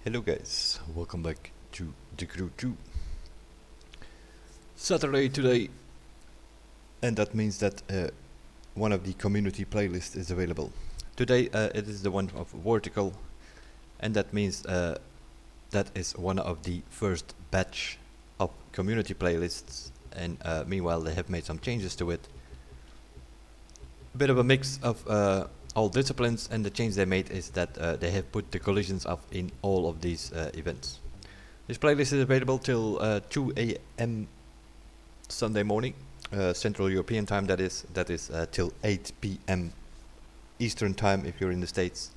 Hello guys, welcome back to The Crew 2. Saturday today, and that means that one of the community playlists is available. Today it is the one of Vertical, and that means that is one of the first batch of community playlists, and meanwhile they have made some changes to it. A bit of a mix of all disciplines, and the change they made is that they have put the collisions up in all of these events. This playlist is available till 2 AM Sunday morning, Central European time that is till 8 PM Eastern time if you're in the States.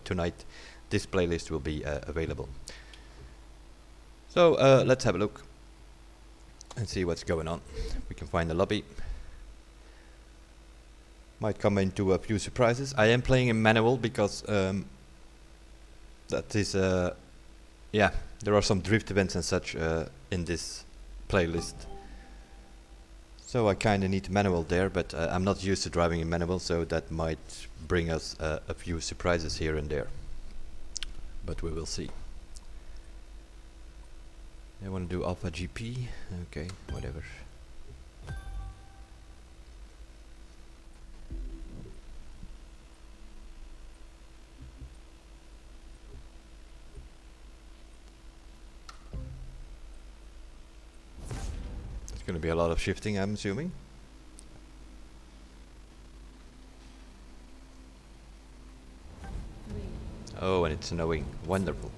Tonight this playlist will be available. So let's have a look and see what's going on. We can find the lobby. Might come into a few surprises. I am playing in Manimal because that is yeah, there are some drift events and such in this playlist. So I kinda need Manimal there, but I'm not used to driving in Manimal, so that might bring us a few surprises here and there. But we will see. I wanna do Alpha GP, okay, whatever. Going to be a lot of shifting, I'm assuming. Oh, and it's snowing. Wonderful.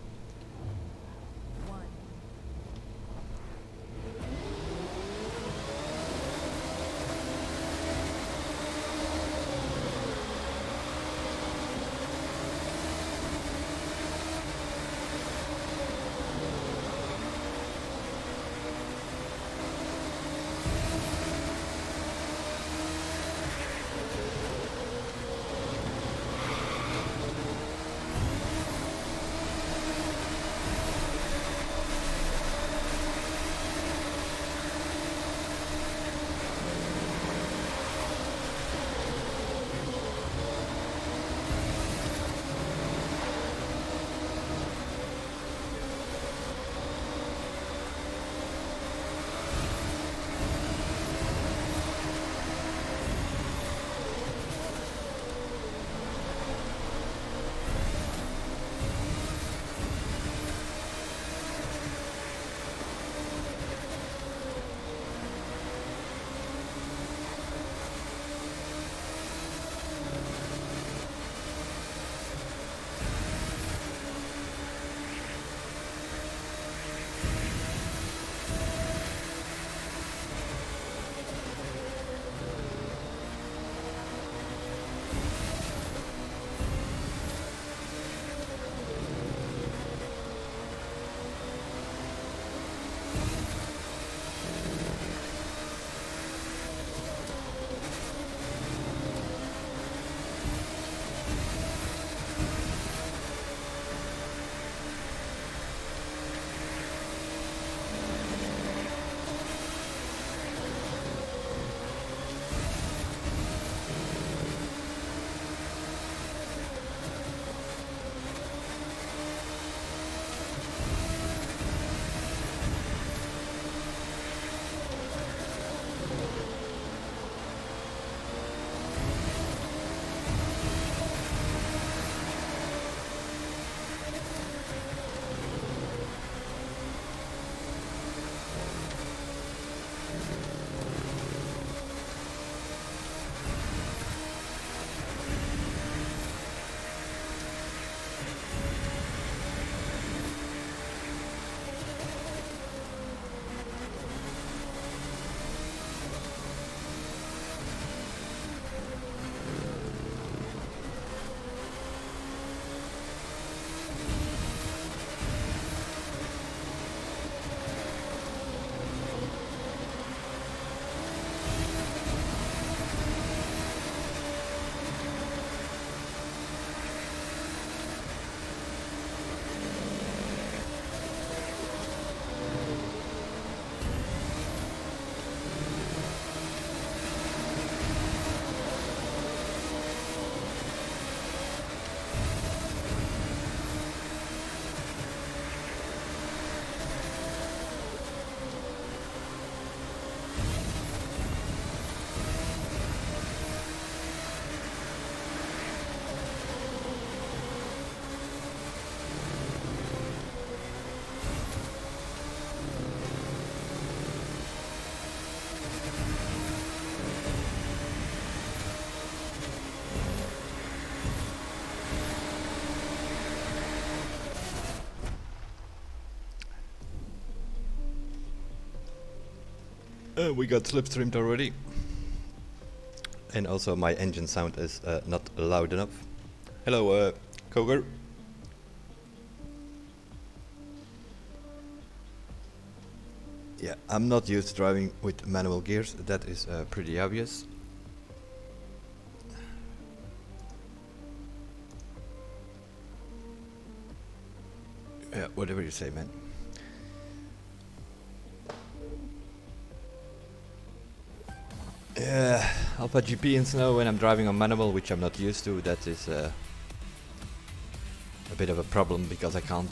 We got slipstreamed already. And also my engine sound is not loud enough. Hello, Koger. Yeah, I'm not used to driving with manual gears, that is pretty obvious. Yeah, whatever you say, man. Yeah, Alpha GP in snow when I'm driving on manual, which I'm not used to, that is a bit of a problem because I can't.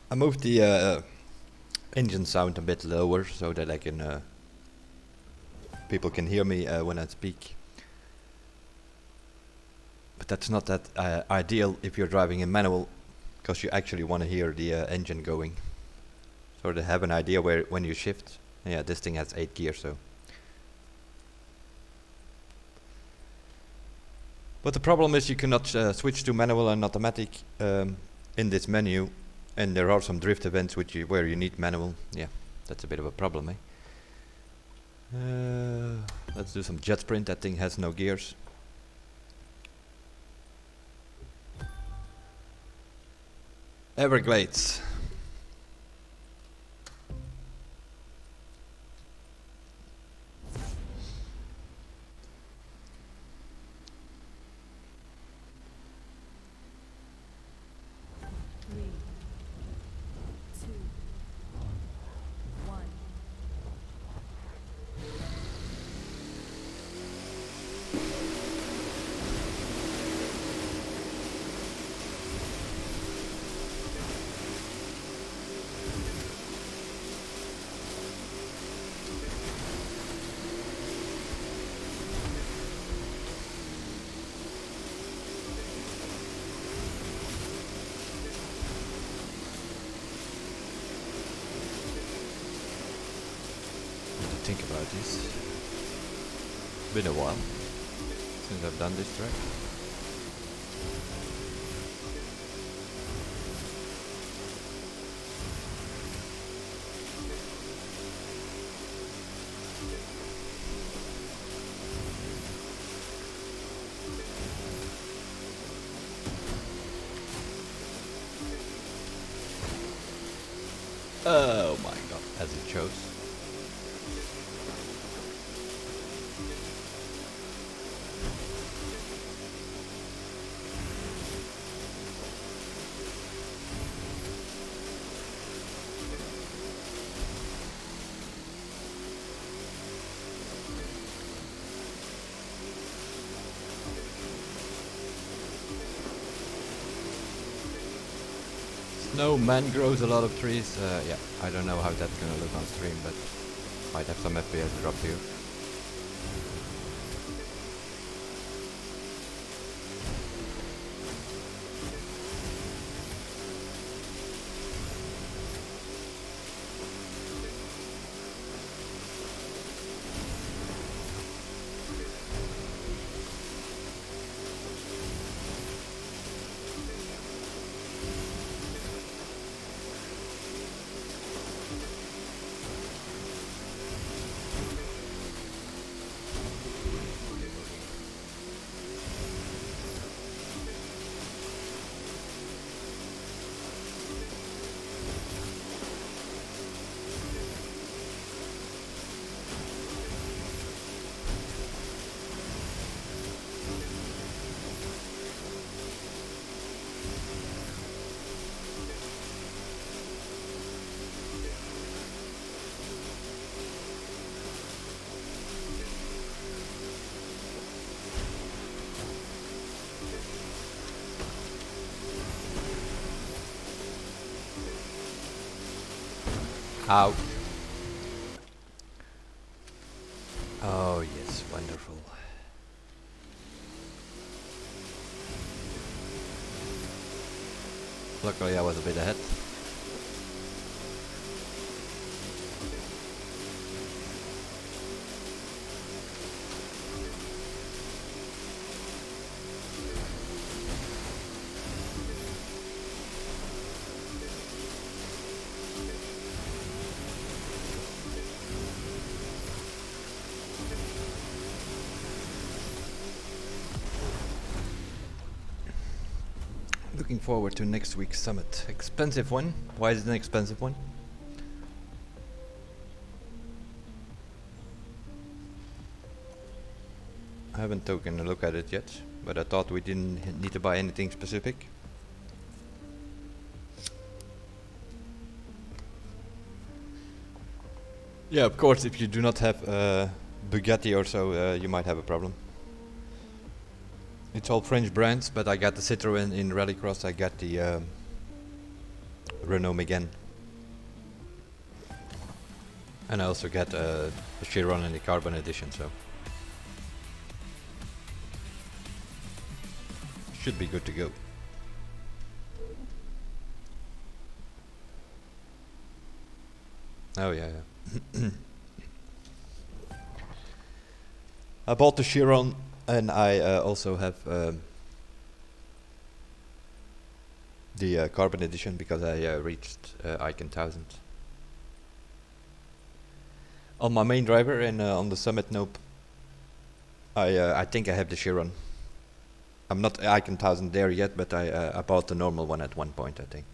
I moved the engine sound a bit lower so that I can people can hear me when I speak. But that's not that ideal if you're driving in manual, because you actually want to hear the engine going. So to have an idea where when you shift. Yeah, this thing has 8 gears, so. But the problem is you cannot switch to manual and automatic in this menu, and there are some drift events where you need manual. Yeah, that's a bit of a problem, eh? Let's do some jet sprint. That thing has no gears. Everglades. Think about this. Been a while since I've done this track. Oh my god, as it shows. No, man grows a lot of trees. Yeah, I don't know how that's gonna look on stream, but might have some FPS drop here. Ouch. Oh yes, wonderful. Luckily I was a bit ahead. looking forward to next week's summit. Expensive one. Why is it an expensive one? I haven't taken a look at it yet, but I thought we didn't need to buy anything specific. Yeah, of course, if you do not have Bugatti or so, you might have a problem. It's all French brands, but I got the Citroën in Rallycross, I got the Renault Megane. And I also got the Chiron in the Carbon Edition, so should be good to go. Oh yeah, yeah. I bought the Chiron, and I also have the Carbon Edition because I reached Icon 1000. On my main driver and on the Summit Nope, I think I have the Chiron. I'm not Icon 1000 there yet, but I bought the normal one at one point, I think.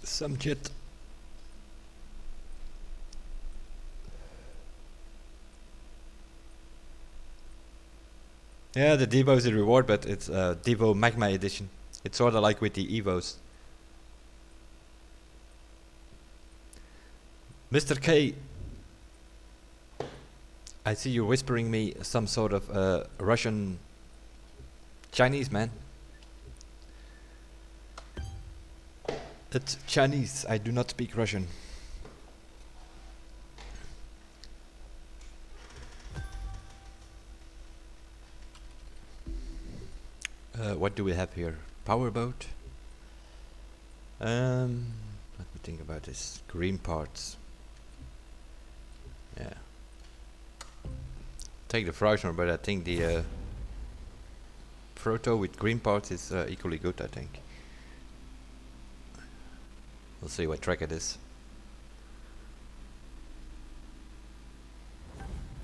Some jet. Yeah, the Devo is a reward, but it's Devo Magma Edition. It's sort of like with the Evos. Mr. K, I see you whispering me some sort of Russian Chinese, man. It's Chinese. I do not speak Russian. What do we have here? Powerboat. Let me think about this. Green parts. Yeah. Take the Frauchner, but I think the Proto with green parts is equally good, I think. We'll see what track it is.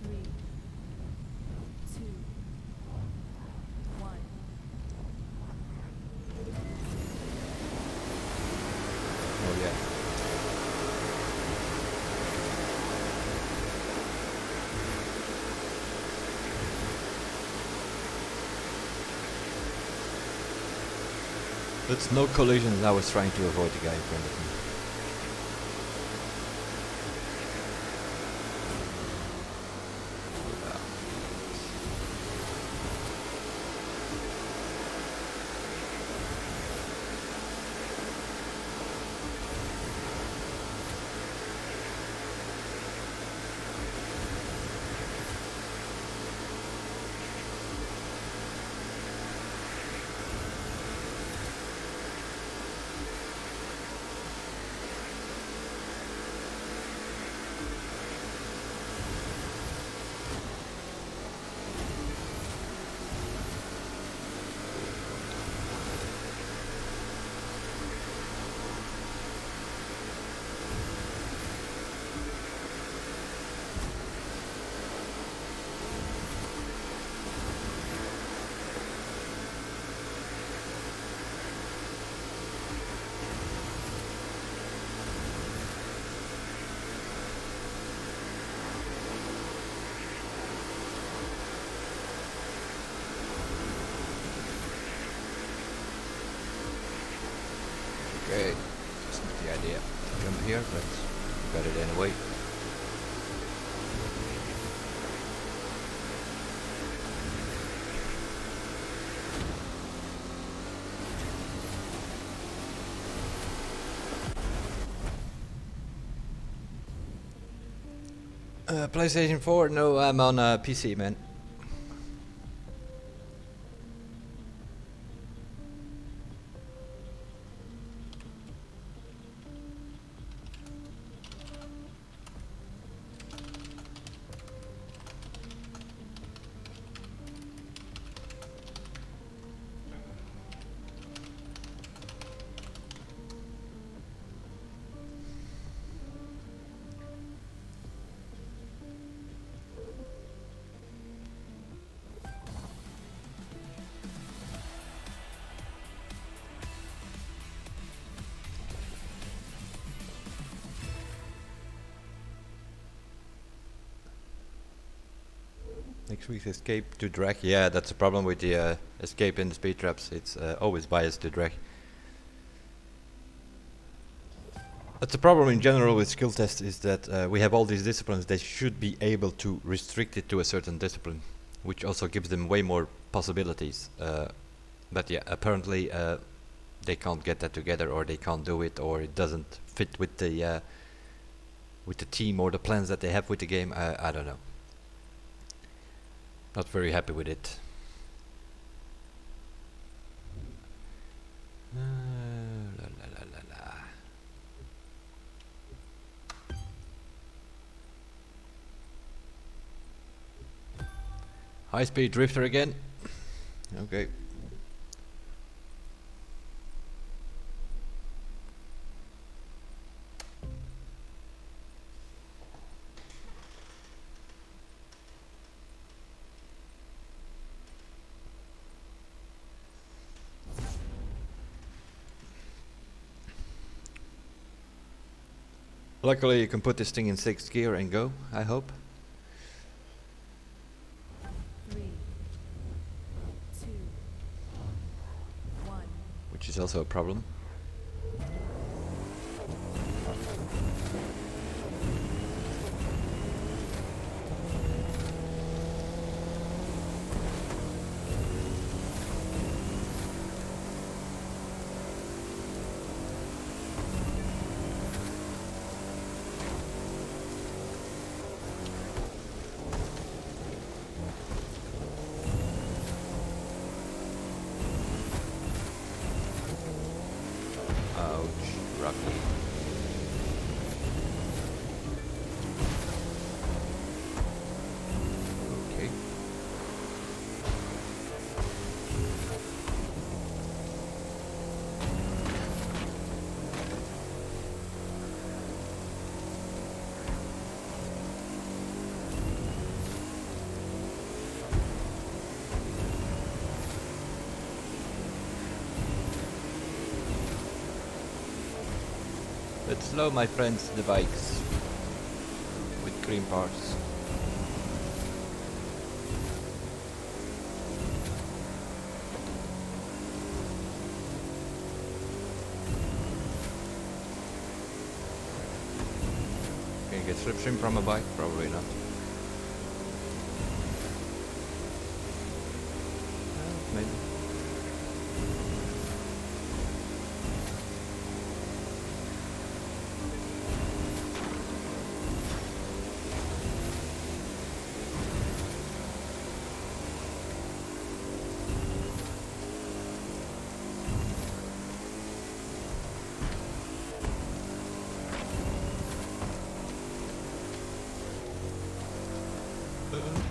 3, 2, 1. Oh yeah. It's no collisions. I was trying to avoid the guy in front of me. Okay, that's not the idea to jump here, but got it anyway. PlayStation 4? No, I'm on PC, man. Next week's escape to drag. Yeah, that's the problem with the escape in the speed traps. It's always biased to drag. That's the problem in general with skill tests, is that we have all these disciplines. They should be able to restrict it to a certain discipline, which also gives them way more possibilities. But yeah, apparently they can't get that together, or they can't do it, or it doesn't fit with the team or the plans that they have with the game. I don't know. Not very happy with it. La, la, la, la, la. High speed drifter again. Okay. Luckily you can put this thing in 6th gear and go, I hope. 3, 2, 1. Which is also a problem. Okay. Let's slow, my friends, the bikes with green parts. Can you get slipstream from a bike? Probably not. Maybe.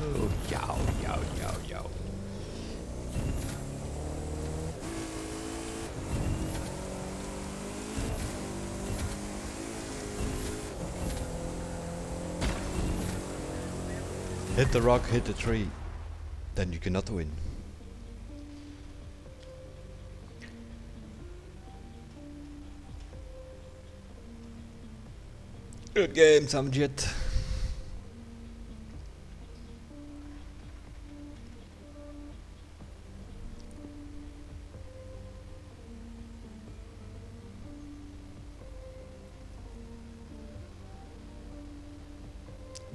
Oh, yow, yow, yow, yow. Hit the rock, hit the tree, then you cannot win. Good game, Samjit.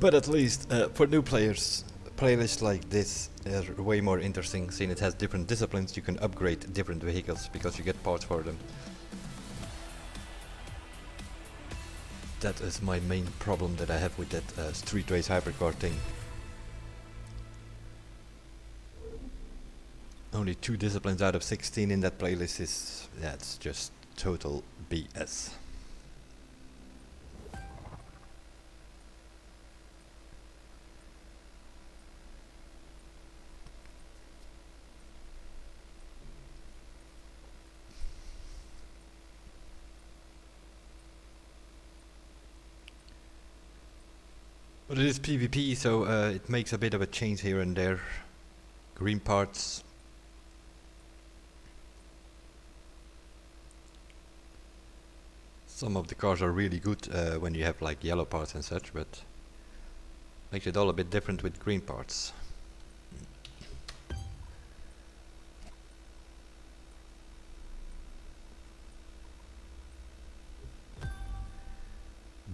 But at least for new players, playlists like this are way more interesting, since it has different disciplines. You can upgrade different vehicles because you get parts for them. That is my main problem that I have with that street race hypercar thing. Only 2 disciplines out of 16 in that playlist is, that's just total BS. But it is PvP, so it makes a bit of a change here and there. Green parts. Some of the cars are really good when you have like yellow parts and such, but makes it all a bit different with green parts.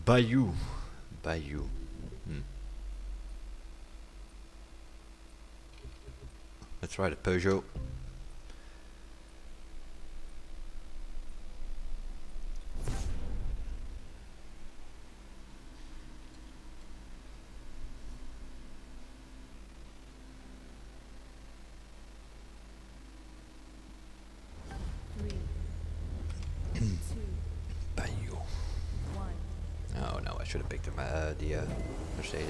Bayou. Bayou. Let's try the Peugeot. Three, two, Bayou. one. Oh no, I should have picked the Mercedes.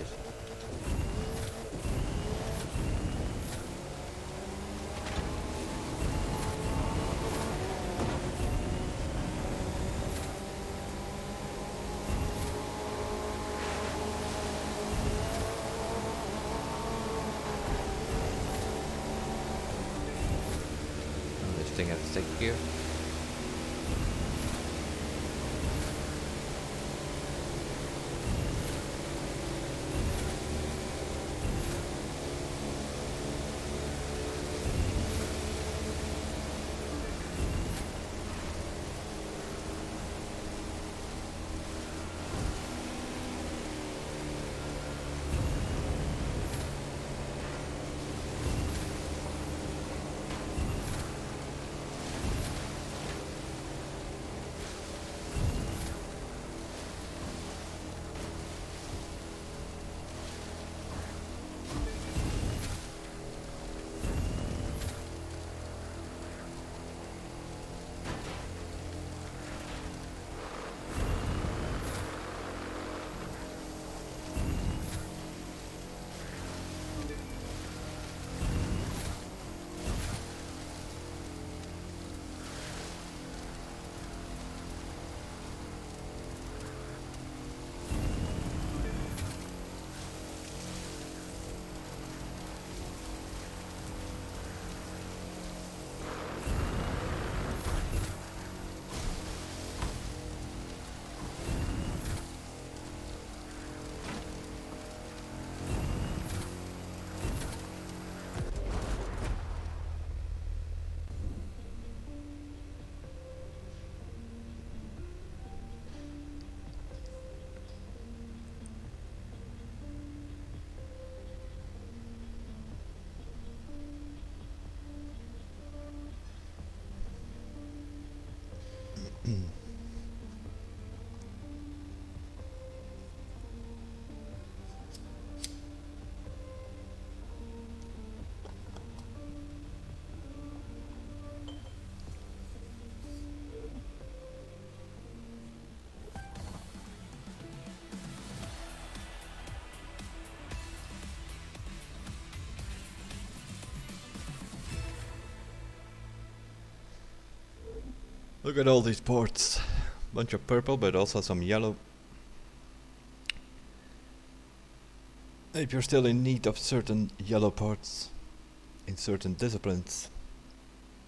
Oh, this thing has a stick gear. Look at all these ports. Bunch of purple, but also some yellow. If you're still in need of certain yellow parts in certain disciplines,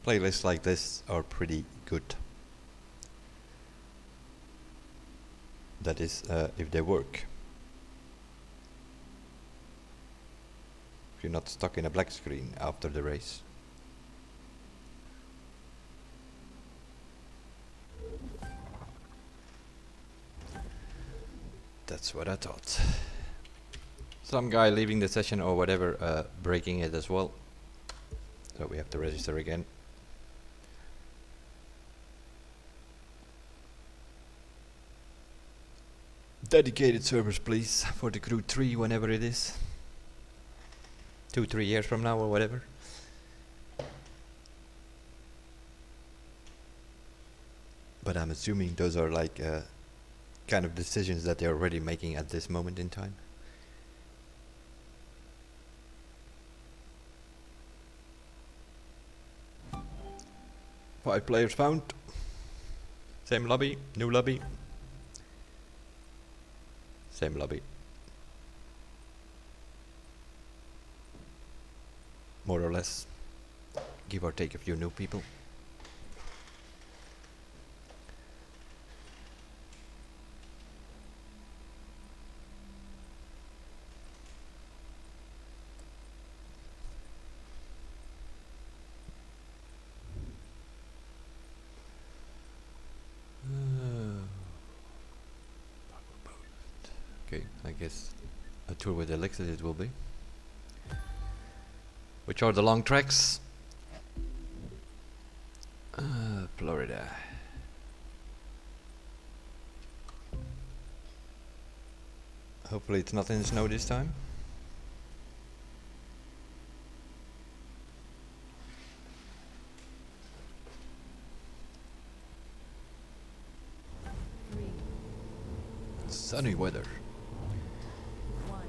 playlists like this are pretty good. That is, if they work. If you're not stuck in a black screen after the race. That's what I thought. Some guy leaving the session or whatever, breaking it as well. So we have to register again. Dedicated servers please, for the crew 3 whenever it is. 2-3 years from now or whatever. But I'm assuming those are like kind of decisions that they're already making at this moment in time. Five players found. Same lobby, new lobby. Same lobby. More or less. Give or take a few new people. Powerboat. Okay, I guess a tour with Elixir it will be. Which are the long tracks? Florida. Hopefully it's not in the snow this time. Three, Sunny weather. one.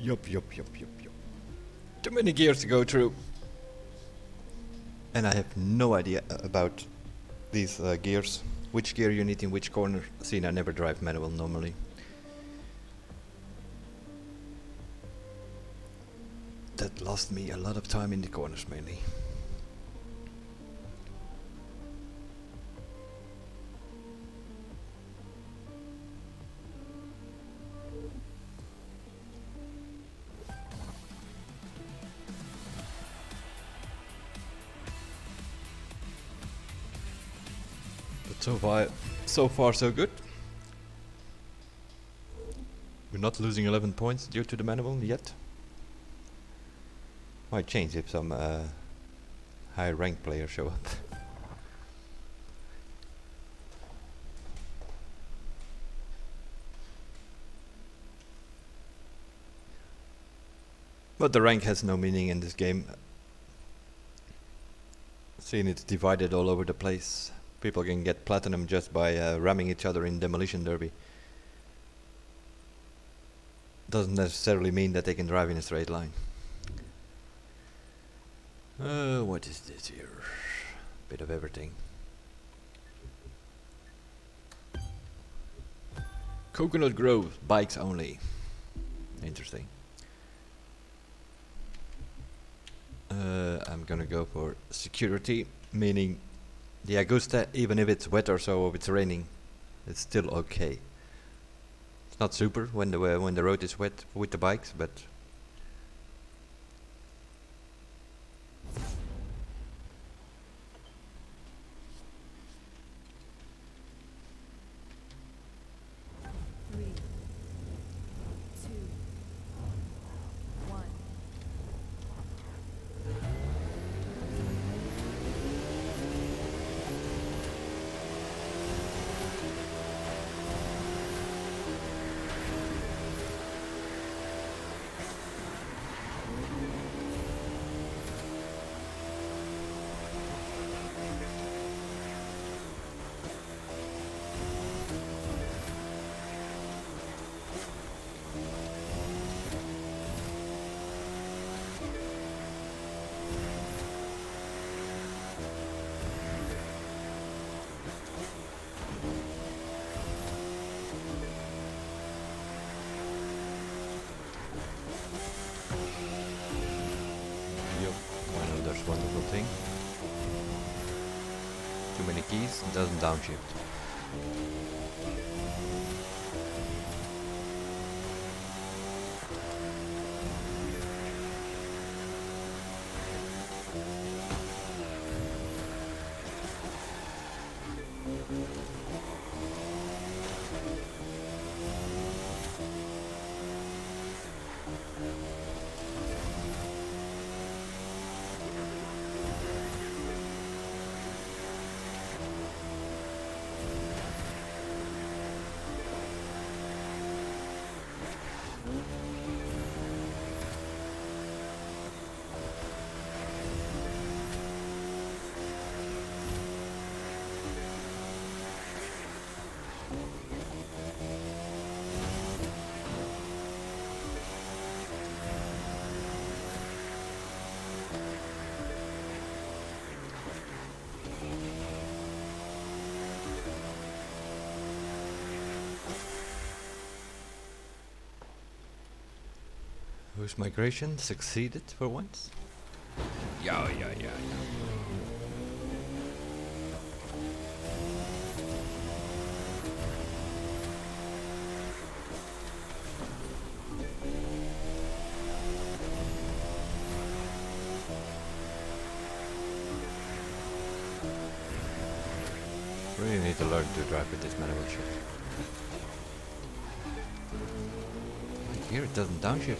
Yup. Too many gears to go through. And I have no idea about these gears. Which gear you need in which corner. See, I never drive manual normally. That lost me a lot of time in the corners mainly. But so far so good. We're not losing 11 points due to the manual yet. Might change if some high rank players show up. But the rank has no meaning in this game. Seeing it's divided all over the place. People can get platinum just by ramming each other in Demolition Derby. Doesn't necessarily mean that they can drive in a straight line. What is this here? Bit of everything. Coconut Grove, bikes only. Interesting. I'm gonna go for security, meaning the Augusta, even if it's wet or so, or if it's raining, it's still okay. It's not super when the road is wet with the bikes, but Three, two, one. yep, I know that's wonderful thing. Too many keys, doesn't downshift. Whose migration succeeded for once? Yeah. Really need to learn to drive with this manual shift. Like here it doesn't downshift.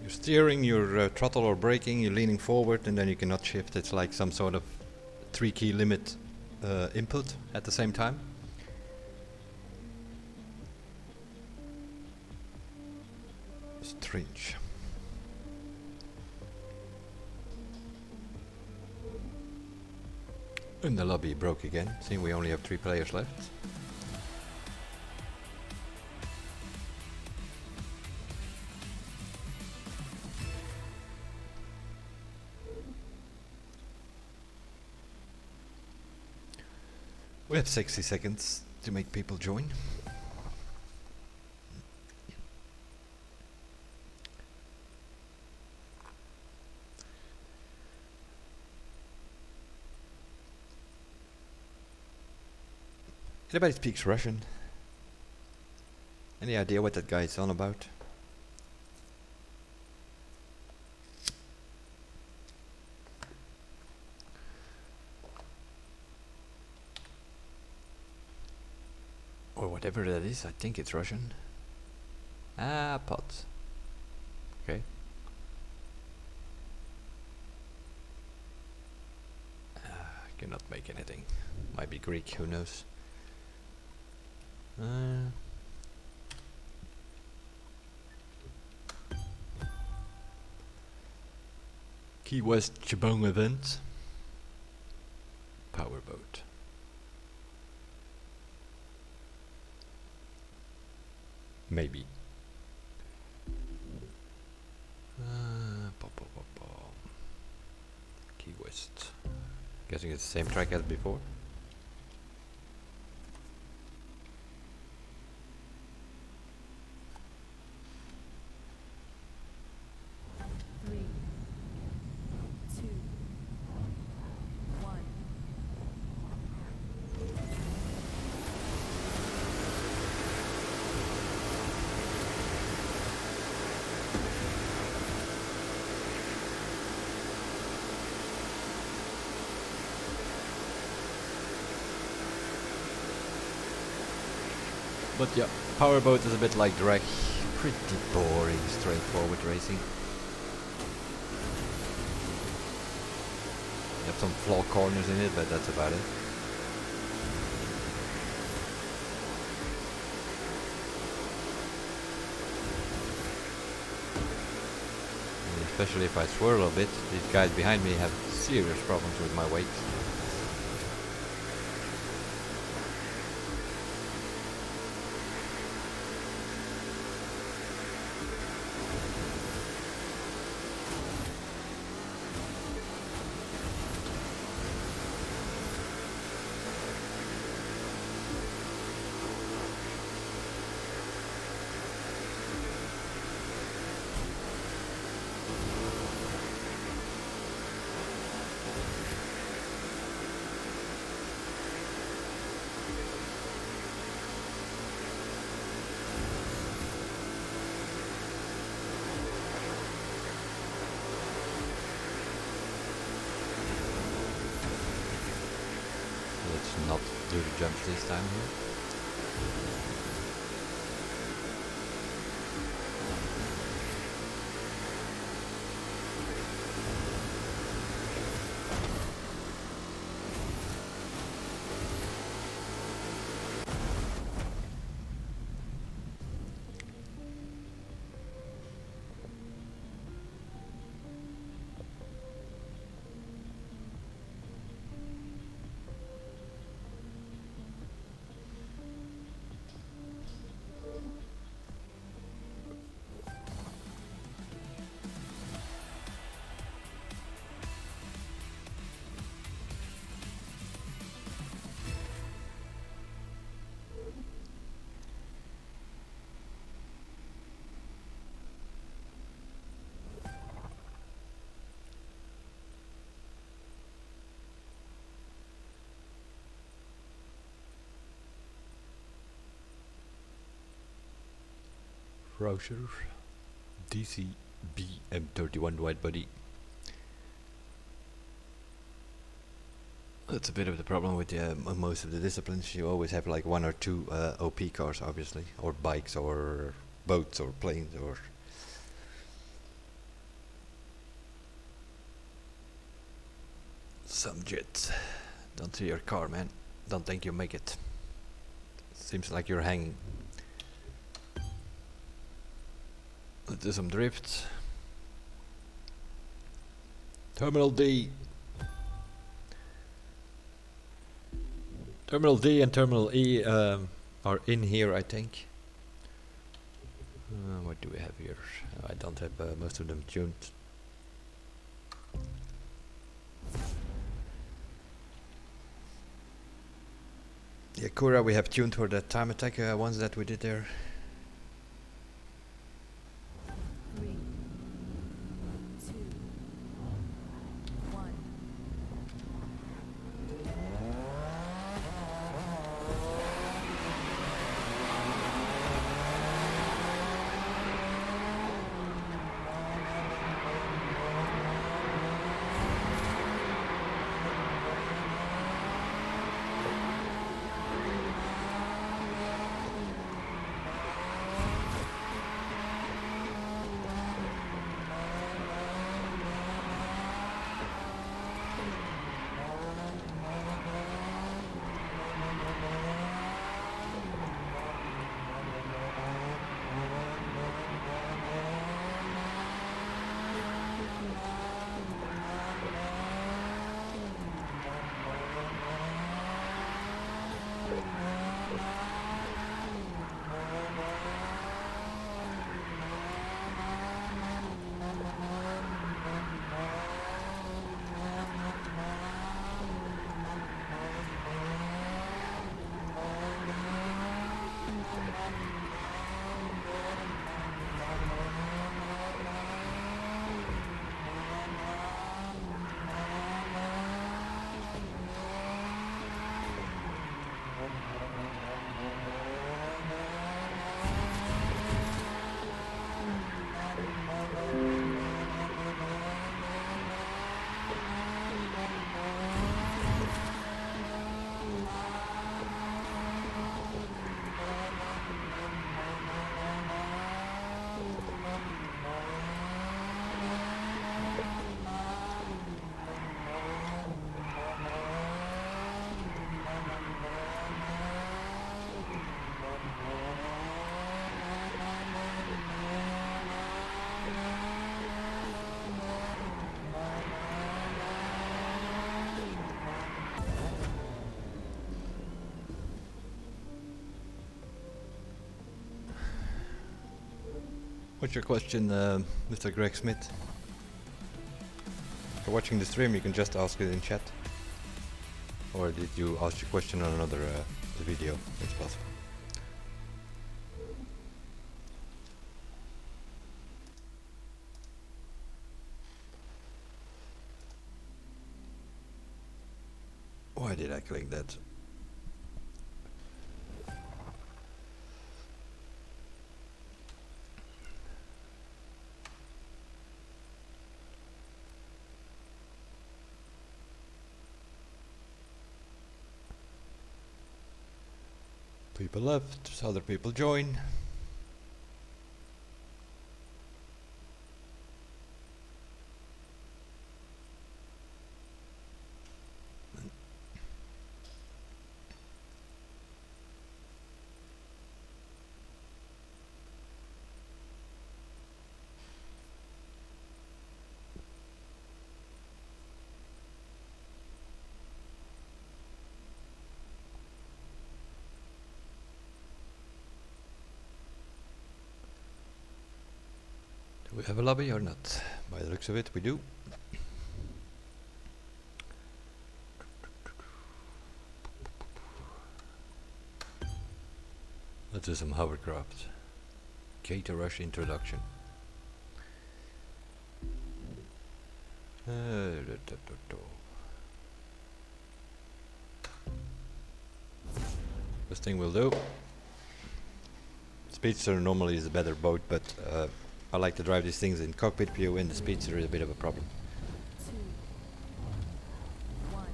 You're steering, you're throttle or braking, you're leaning forward and then you cannot shift. It's like some sort of 3-key limit input at the same time. Strange. And the lobby broke again, seeing we only have 3 players left. We have 60 seconds to make people join. Anybody speaks Russian? Any idea what that guy is on about? Or whatever that is, I think it's Russian. Ah, pots. Okay. Cannot make anything. Might be Greek, who knows. Key West Chibong event. Powerboat. Maybe. Key West. Guessing it's the same track as before. Three, two, one. But yeah, Powerboat is a bit like drag. Pretty boring, straightforward racing. You have some flaw corners in it, but that's about it. And especially if I swirl a bit, these guys behind me have serious problems with my weight. Let's not do the jumps this time here. Browser DCB M31 wide body. That's a bit of the problem with most of the disciplines. You always have like one or two OP cars, obviously, or bikes, or boats, or planes, or some jets. Don't see your car, man. Don't think you make it. Seems like you're hanging. Let's do some drifts. Terminal D. Terminal D and Terminal E are in here, I think. What do we have here? I don't have most of them tuned. The Acura we have tuned for that time attack ones that we did there. Three, two, one. What's your question, Mr. Greg Smith? If you're watching the stream, you can just ask it in chat. Or did you ask your question on another video? It's possible. Why did I click that? People left, other people join. Do we have a lobby or not? By the looks of it, we do. Let's do some hovercraft. Gator Rush introduction. First thing we'll do. Speedster normally is a better boat, but I like to drive these things in cockpit view, and the Speedster is a bit of a problem. 2, 1.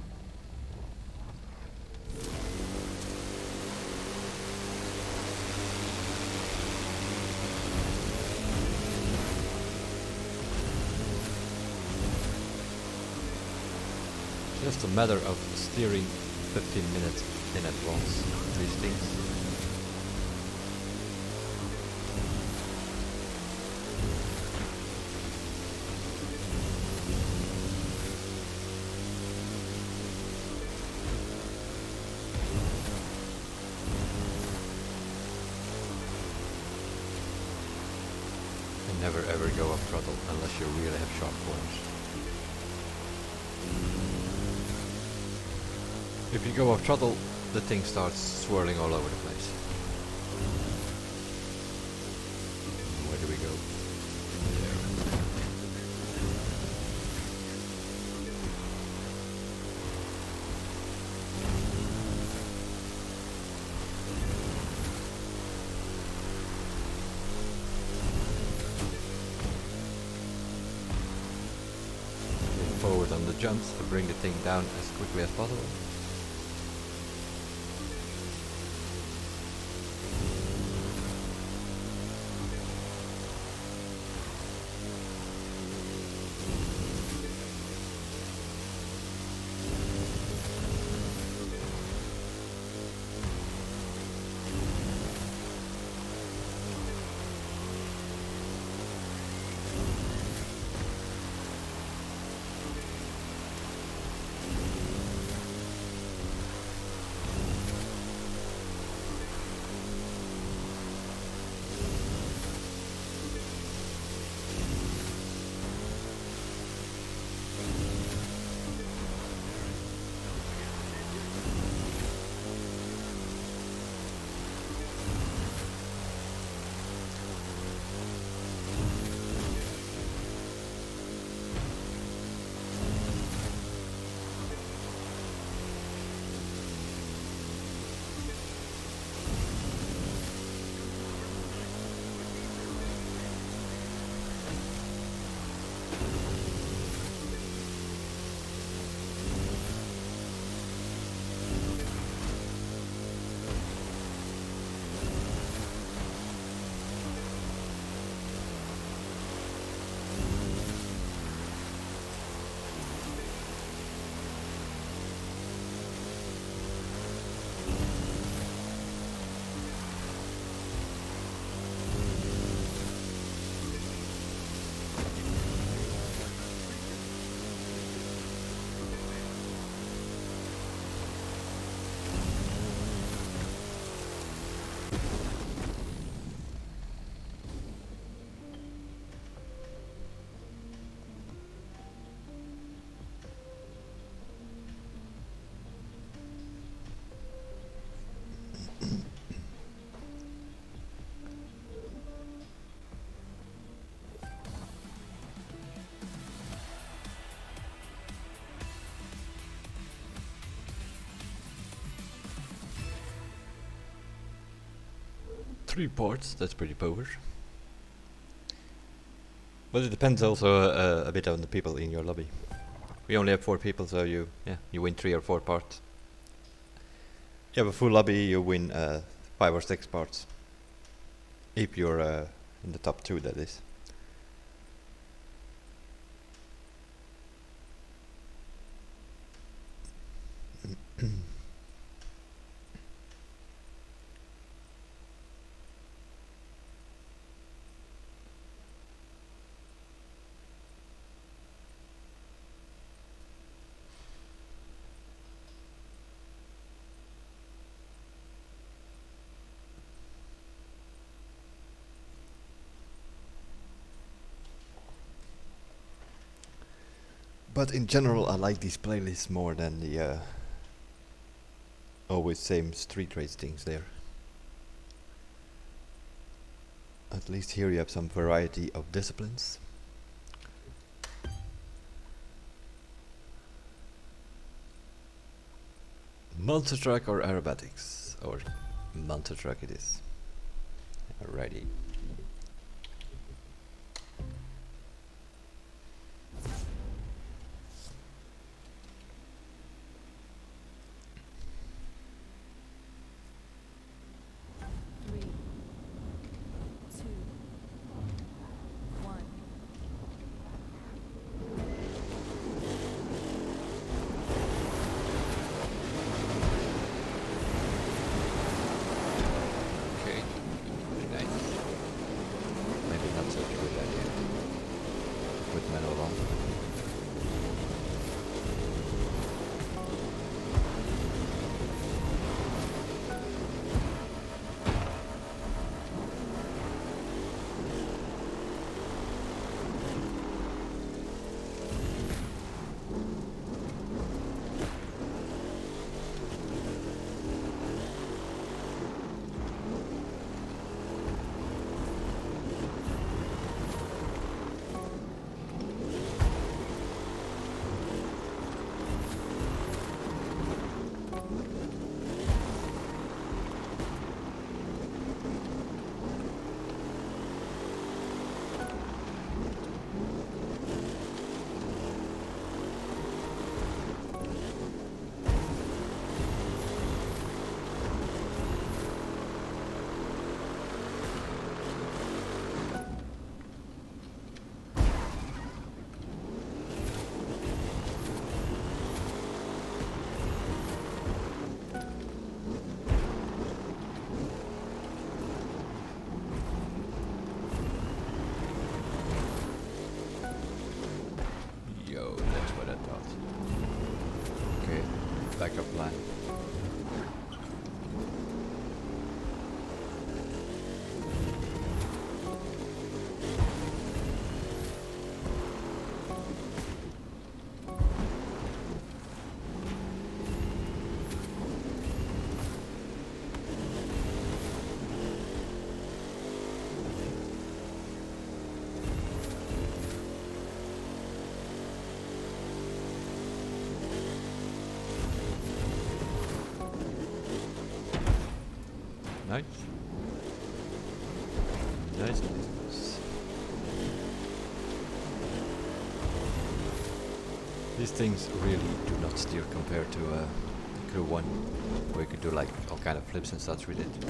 Just a matter of steering 15 minutes in advance these things. And never ever go off throttle unless you really have sharp corners. If you go off throttle, the thing starts swirling all over the place. Where do we go? There. Move forward on the jumps to bring the thing down as quickly as possible. 3 parts, that's pretty poor. But it depends also a bit on the people in your lobby. We only have 4 people, so you win 3 or 4 parts. You have a full lobby, you win 5 or 6 parts. If you're in the top 2, that is. But in general, I like these playlists more than the always same street race things there. At least here you have some variety of disciplines. Monster truck or aerobatics? Or monster truck it is. Alrighty. Backup plan. Nice. Nice, nice. These things really do not steer compared to Crew 1, where you could do like all kind of flips and such with it.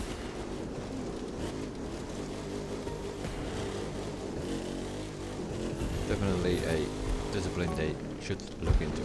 Definitely a discipline they should look into.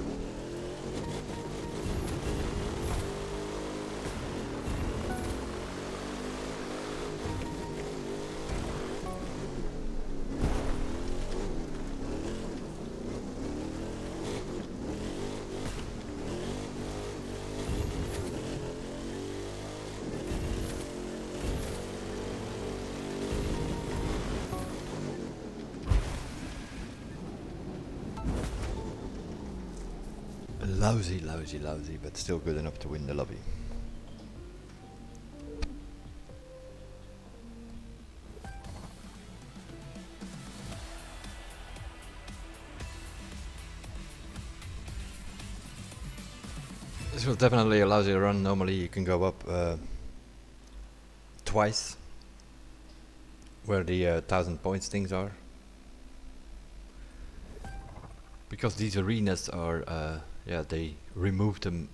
Lousy, but still good enough to win the lobby. This was definitely a lousy run. Normally you can go up twice where the 1000 points things are. Because these arenas are, yeah, they removed them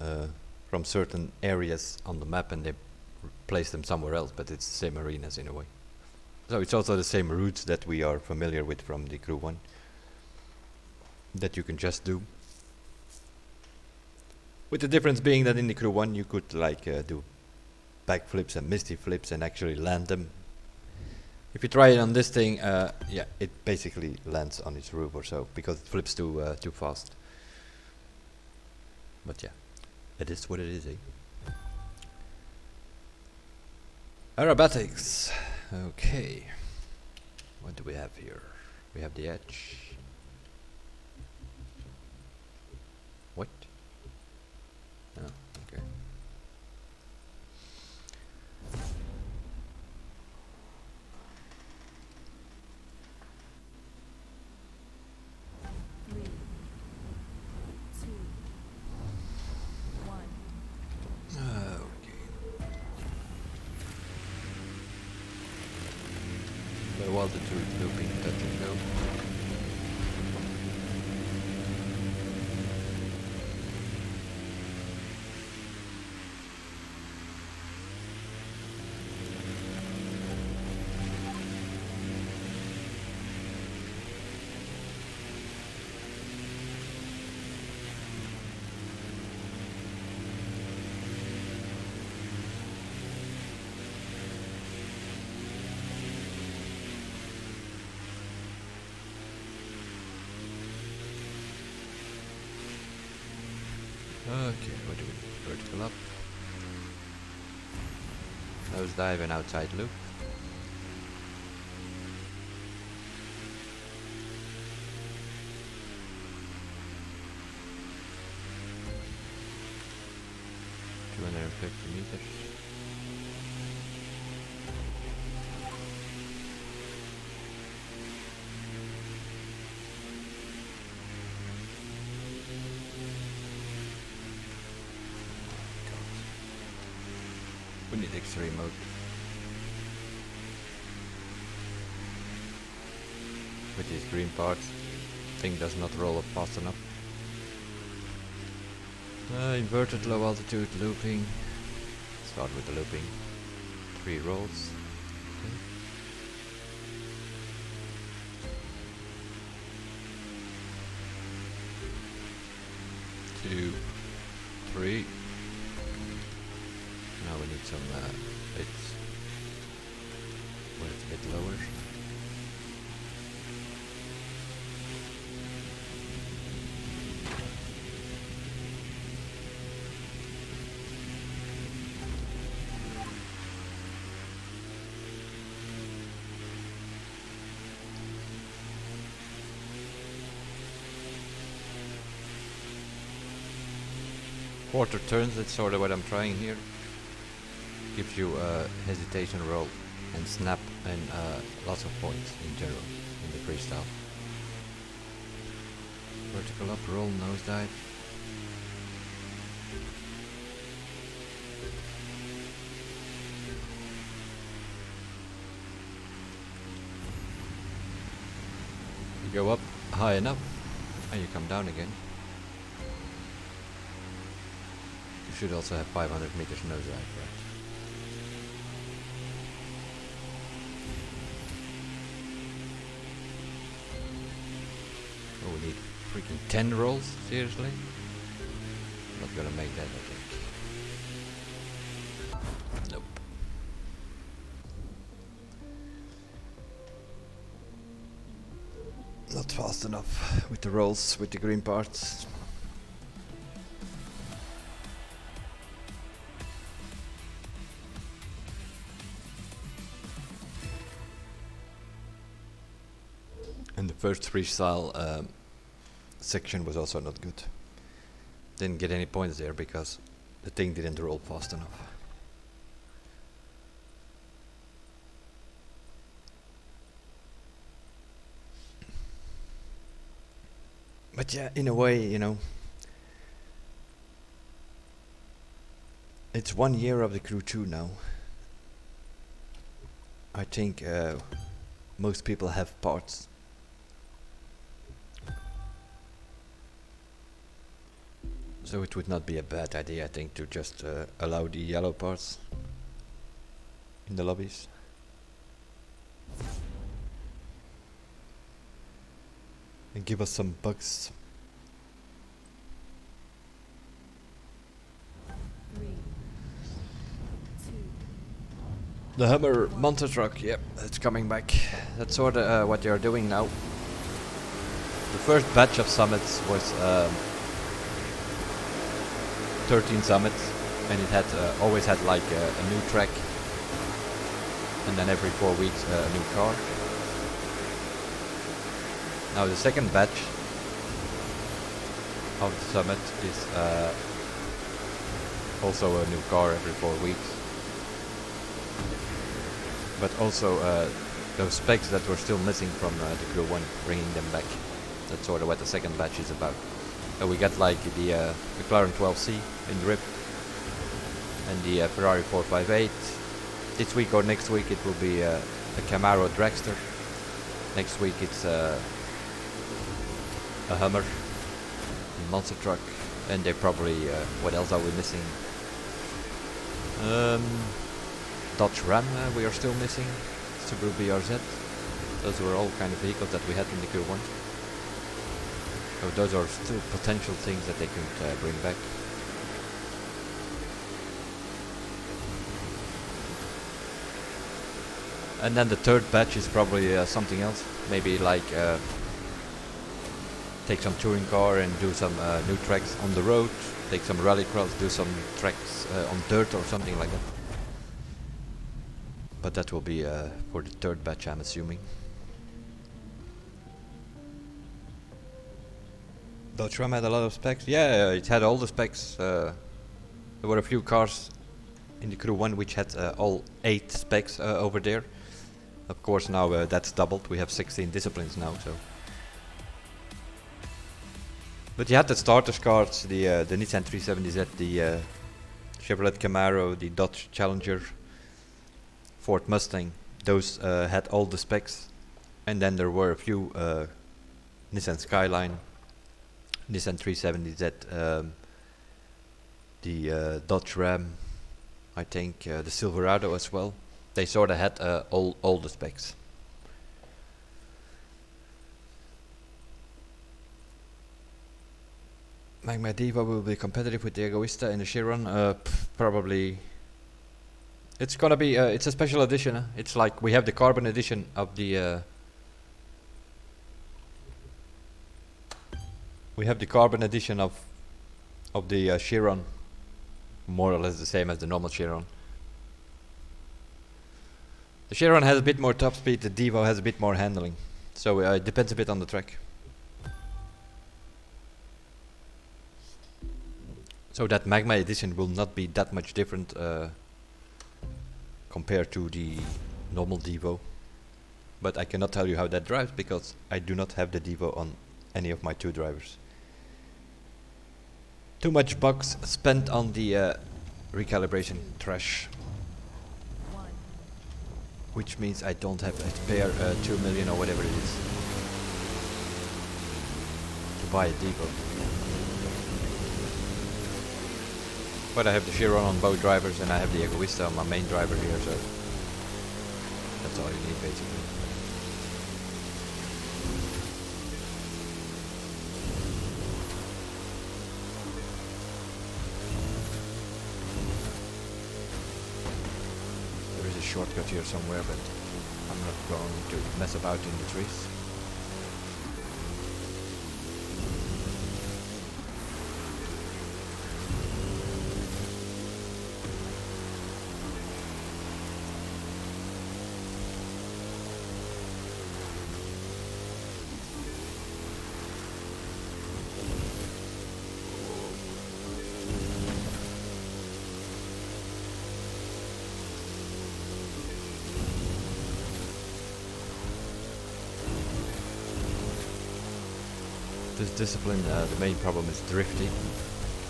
from certain areas on the map and they placed them somewhere else, but it's the same arenas in a way. So it's also the same routes that we are familiar with from the Crew 1 that you can just do. With the difference being that in the Crew 1 you could like do backflips and misty flips and actually land them. If you try it on this thing, yeah, it basically lands on its roof or so because it flips too fast. But yeah, it is what it is, eh? Aerobatics. Okay. What do we have here? We have the edge. What? Oh, okay. Three, two, one. Okay. Low altitude looping, touching no. Okay, what do we? Vertical up. Nose dive and outside loop. $250 meters. We need X-ray mode. With these green parts, thing does not roll up fast enough. Inverted low altitude looping. Start with the looping. 3 rolls. Okay. 2, 3. Now we need some bits where it's a bit lower. Quarter turns, that's sort of what I'm trying here. Gives you a hesitation roll and snap and lots of points in general in the freestyle. Vertical up, roll, nosedive. You go up high enough and you come down again. You should also have 500 meters nosedive, right? Oh, we need freaking 10 rolls? Seriously? Not gonna make that, I think. Nope. Not fast enough with the rolls, with the green parts. And the first freestyle section was also not good. Didn't get any points there because the thing didn't roll fast enough. But yeah, in a way, you know, it's 1 year of the Crew 2 now. I think most people have parts. So it would not be a bad idea, I think, to just allow the yellow parts in the lobbies. And give us some bugs. 3, 2, The Hummer monster truck, yep, it's coming back. That's sort of what they are doing now. The first batch of summits was 13 summits, and it had always had like a new track, and then every 4 weeks a new car. Now the second batch of the summit is also a new car every 4 weeks. But also those specs that were still missing from the Crew 1, bringing them back. That's sort of what the second batch is about. So we got like the McLaren 12C in Drift and the Ferrari 458. This week or next week it will be a Camaro Dragster. Next week it's a Hummer, a monster truck, and they probably, what else are we missing? Dodge Ram we are still missing, Subaru BRZ. Those were all kind of vehicles that we had in the Q1. So those are still potential things that they could bring back. And then the third batch is probably something else. Maybe like take some touring car and do some new tracks on the road. Take some rallycross, do some tracks on dirt or something like that. But that will be for the third batch, I'm assuming. Dodge Ram had a lot of specs. Yeah, it had all the specs. There were a few cars in the Crew 1 which had all 8 specs over there. Of course now that's doubled. We have 16 disciplines now, so. But you had the starters cars, the Nissan 370Z, the Chevrolet Camaro, the Dodge Challenger, Ford Mustang. Those had all the specs. And then there were a few Nissan Skyline, Nissan 370Z, the Dodge Ram, I think the Silverado as well. They sort of had all the specs. Magma Diva will be competitive with the Egoista in the Chiron. Probably. It's gonna be. It's a special edition. It's like we have the carbon edition of the. We have the carbon edition of the Chiron. More or less the same as the normal Chiron. The Chiron has a bit more top speed. The Devo has a bit more handling. So it depends a bit on the track. So that Magma edition will not be that much different compared to the normal Devo. But I cannot tell you how that drives because I do not have the Devo on any of my 2 drivers. Too much bucks spent on the recalibration trash. 1. Which means I don't have to pay 2 million or whatever it is to buy a Devo. But I have the Chiron on both drivers and I have the Egoista on my main driver here, so that's all you need basically. There is a shortcut here somewhere, but I'm not going to mess about in the trees. This discipline, the main problem is drifting.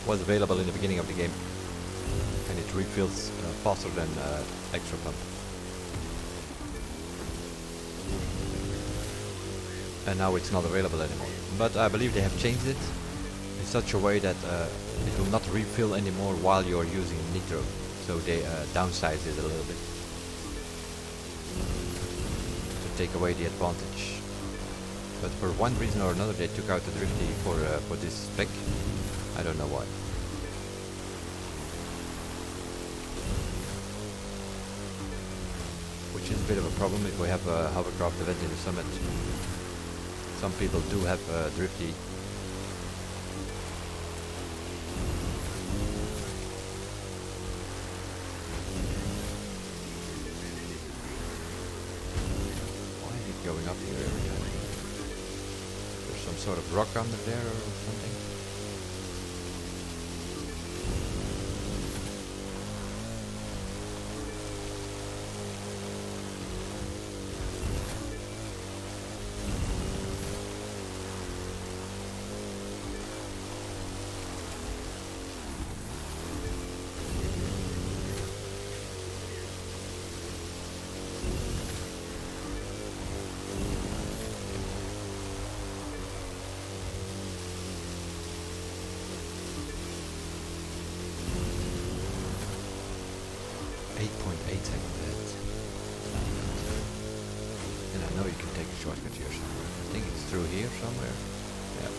Was available in the beginning of the game, and it refills faster than extra pump. and now it's not available anymore. But I believe they have changed it in such a way that it will not refill anymore while you're using nitro. So they downsized it a little bit to take away the advantage. But for one reason or another they took out the drifty for this spec. I don't know why. Which is a bit of a problem if we have a hovercraft event in the summit. Some people do have drifty. Why is it going up here every time? There's some sort of rock under there or something. And I know you can take a shortcut here somewhere. I think it's through here somewhere. Yeah.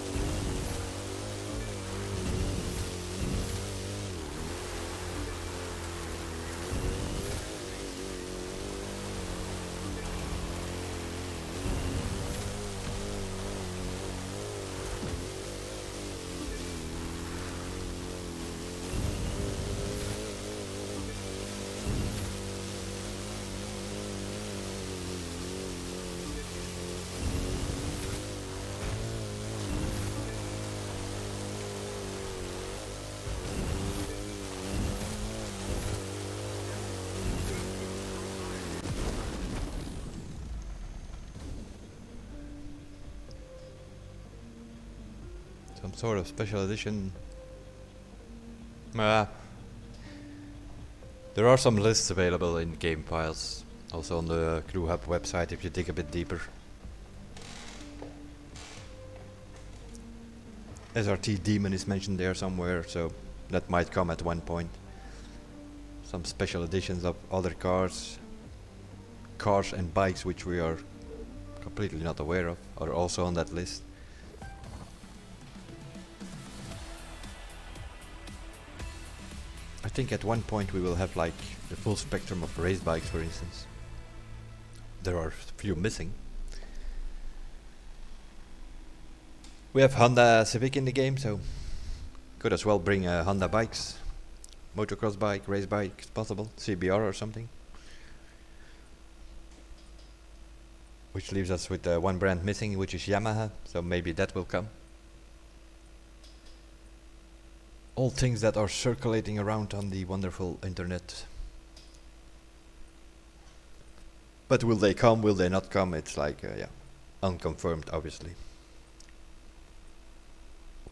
Some sort of special edition. There are some lists available in game files, also on the Crew Hub website if you dig a bit deeper. SRT Demon is mentioned there somewhere, so that might come at one point. Some special editions of other cars and bikes which we are completely not aware of are also on that list. I think at one point we will have like the full spectrum of race bikes, for instance. There are a few missing. We have Honda Civic in the game, so could as well bring Honda bikes, motocross bike, race bike, if possible, CBR or something. Which leaves us with one brand missing, which is Yamaha, so maybe that will come. All things that are circulating around on the wonderful internet. But will they come, will they not come? It's like, yeah, unconfirmed obviously.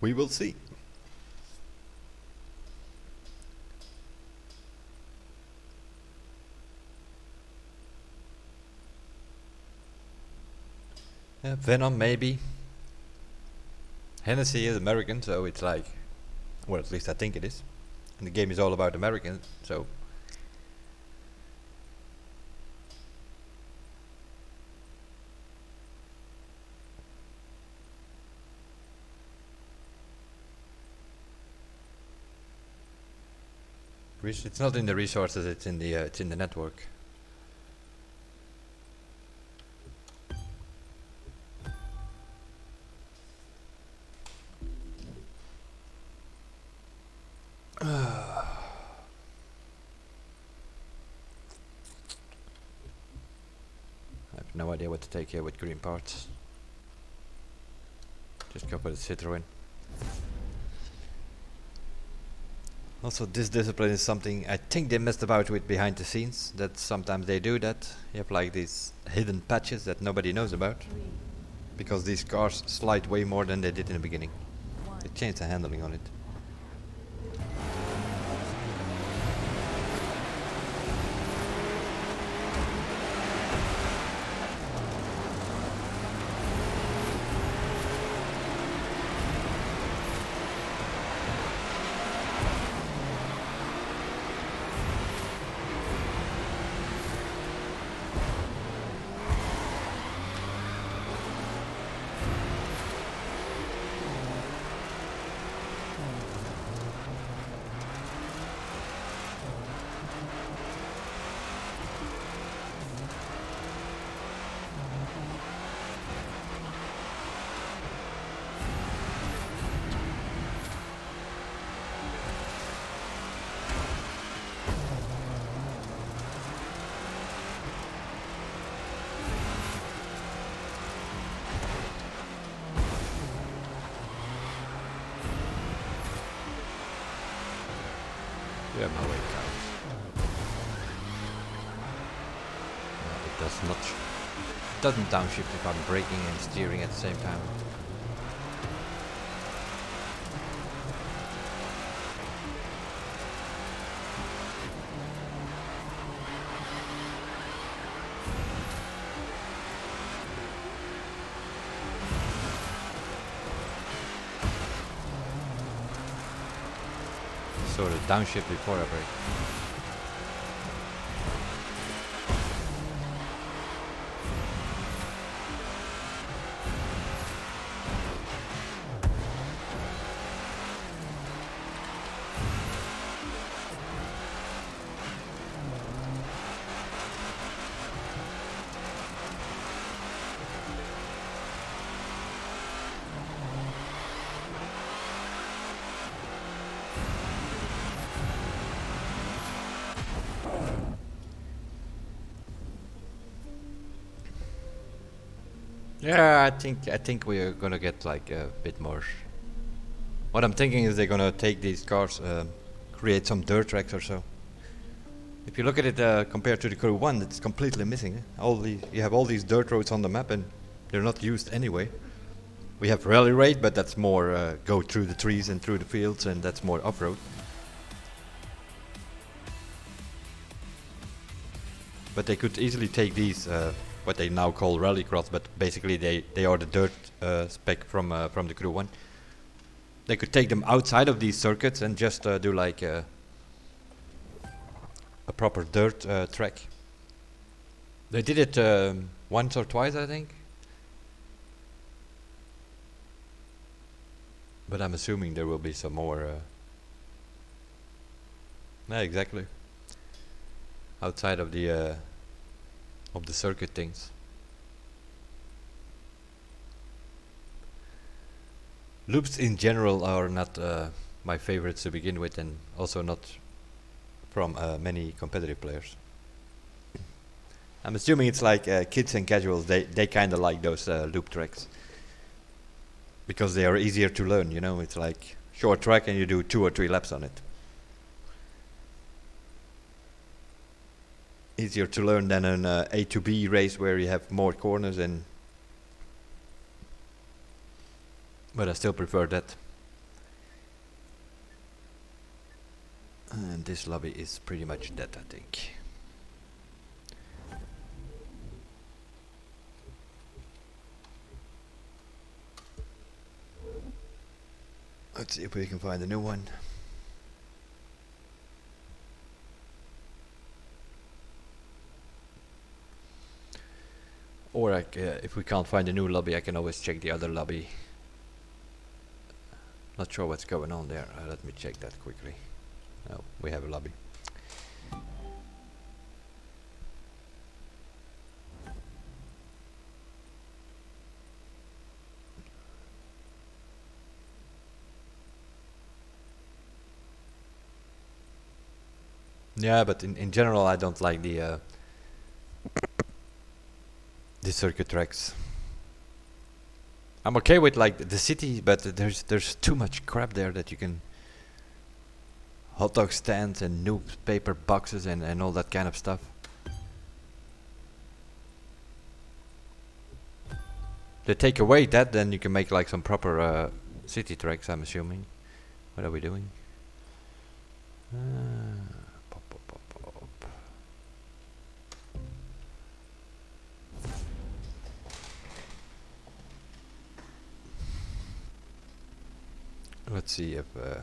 We will see. Venom maybe. Hennessy is American, so it's like, well, at least I think it is. And the game is all about Americans, so. It's not in the resources, it's in the network. I have no idea what to take here with green parts. Just go for the Citroen. Also, this discipline is something I think they messed about with behind the scenes. That sometimes they do that. You have like these hidden patches that nobody knows about. Because these cars slide way more than they did in the beginning. They changed the handling on it. Yeah, my way counts. It does not. Doesn't downshift if I'm braking and steering at the same time. Sort of downshift before I brake. Yeah, I think we are gonna get like a bit more. What I'm thinking is they're gonna take these cars, create some dirt tracks or so. If you look at it compared to the Crew 1, it's completely missing. You have all these dirt roads on the map and they're not used anyway. We have rally raid, but that's more go through the trees and through the fields, and that's more off-road. But they could easily take these, what they now call rallycross, but basically they are the dirt spec from the Crew 1. They could take them outside of these circuits and just do like a proper dirt track. They did it once or twice, I think. But I'm assuming there will be some more. Yeah, exactly. Outside of the circuit things. Loops in general are not my favorites to begin with, and also not from many competitive players. I'm assuming it's like kids and casuals. They kind of like those loop tracks because they are easier to learn. You know, it's like short track and you do 2 or 3 laps on it. Easier to learn than an A to B race where you have more corners, and but I still prefer that. And this lobby is pretty much dead, I think. Let's see if we can find a new one. Or if we can't find a new lobby, I can always check the other lobby. Not sure what's going on there. Let me check that quickly. Oh, we have a lobby. Yeah, but in general, I don't like the circuit tracks. I'm okay with like the city, but there's too much crap there that you can hot dog stands and newspaper boxes and all that kind of stuff. They take away that, then you can make like some proper city tracks, I'm assuming. What are we doing? Pop, pop, pop, pop. Let's see if 3,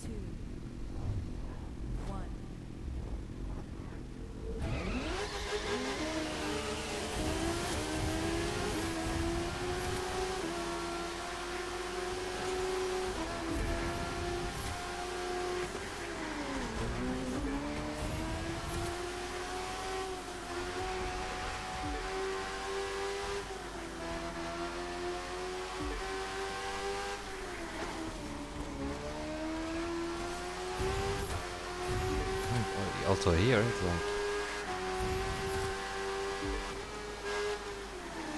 2, 1. also here it's like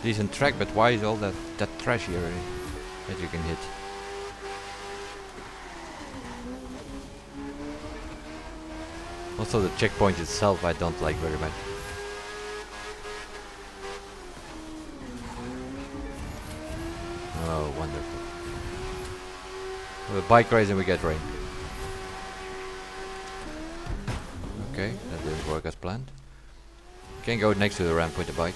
decent track, but why is all that trash here that you can hit? Also the checkpoint itself I don't like very much. Oh, wonderful. With a bike race and we get rain. Okay, that didn't work as planned. Can go next to the ramp with the bike.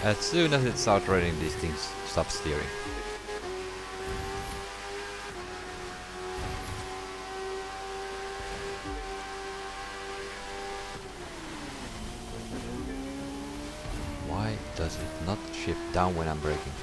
As soon as it starts raining, these things stop steering. Why does it not shift down when I'm braking?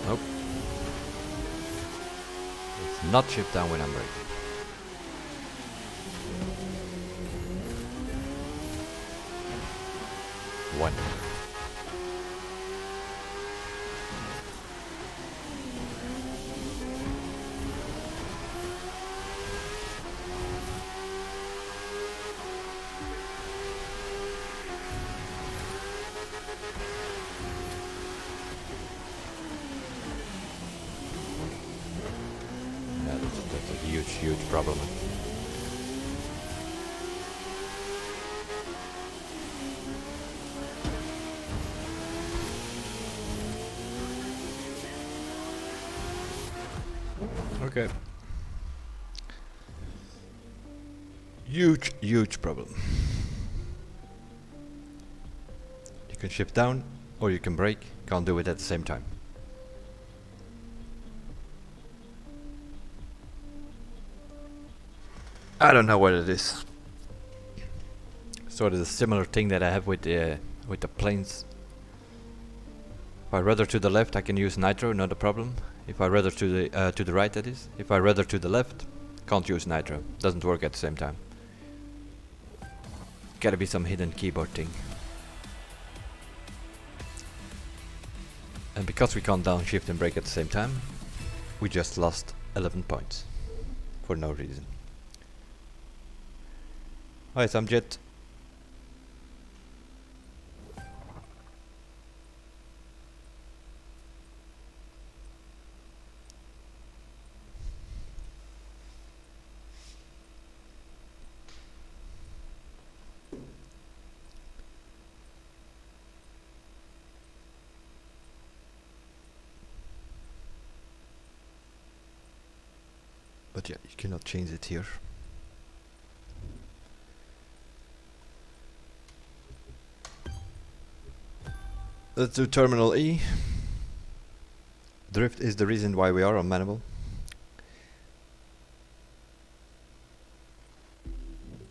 Nope. It's not shift down when I'm braking. One. Yeah, that's a huge problem. Okay. Huge problem. You can shift down or you can brake. Can't do it at the same time. I don't know what it is. Sort of a similar thing that I have with the planes. If I rudder to the left, I can use nitro, not a problem. If I rudder to the right, that is. If I rudder to the left, can't use nitro. Doesn't work at the same time. Gotta be some hidden keyboard thing. And because we can't downshift and brake at the same time, we just lost 11 points. For no reason. Alright, so I'm jet. But yeah, you cannot change it here. Let's do Terminal E. Drift is the reason why we are on Manimal.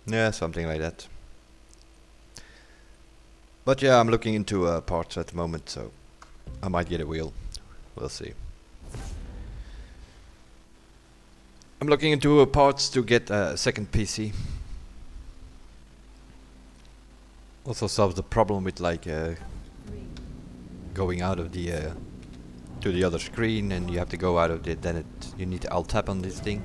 Yeah, something like that. But yeah, I'm looking into parts at the moment, so I might get a wheel. We'll see. I'm looking into parts to get a second PC. Also solves the problem with like going out of the to the other screen, and you have to go out of it. Then you need to alt tab on this thing.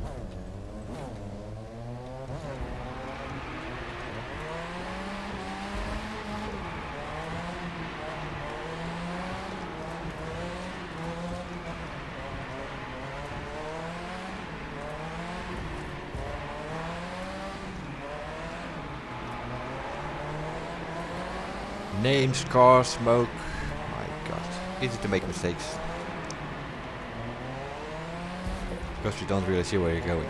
Names, cars, smoke. My god. Easy to make mistakes. Because you don't really see where you're going.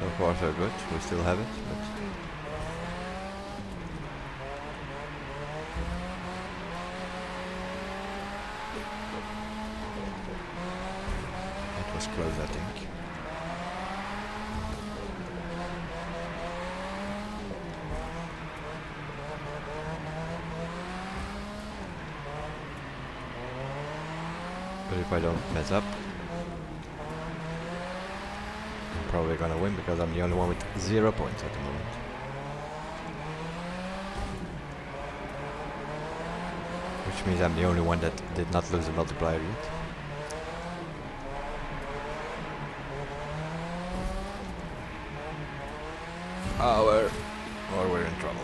So far so good. We still have it. But that was close, I think. But if I don't mess up, I'm probably gonna win because I'm the only one with 0 points at the moment. Which means I'm the only one that did not lose a multiplier yet. Or we're in trouble.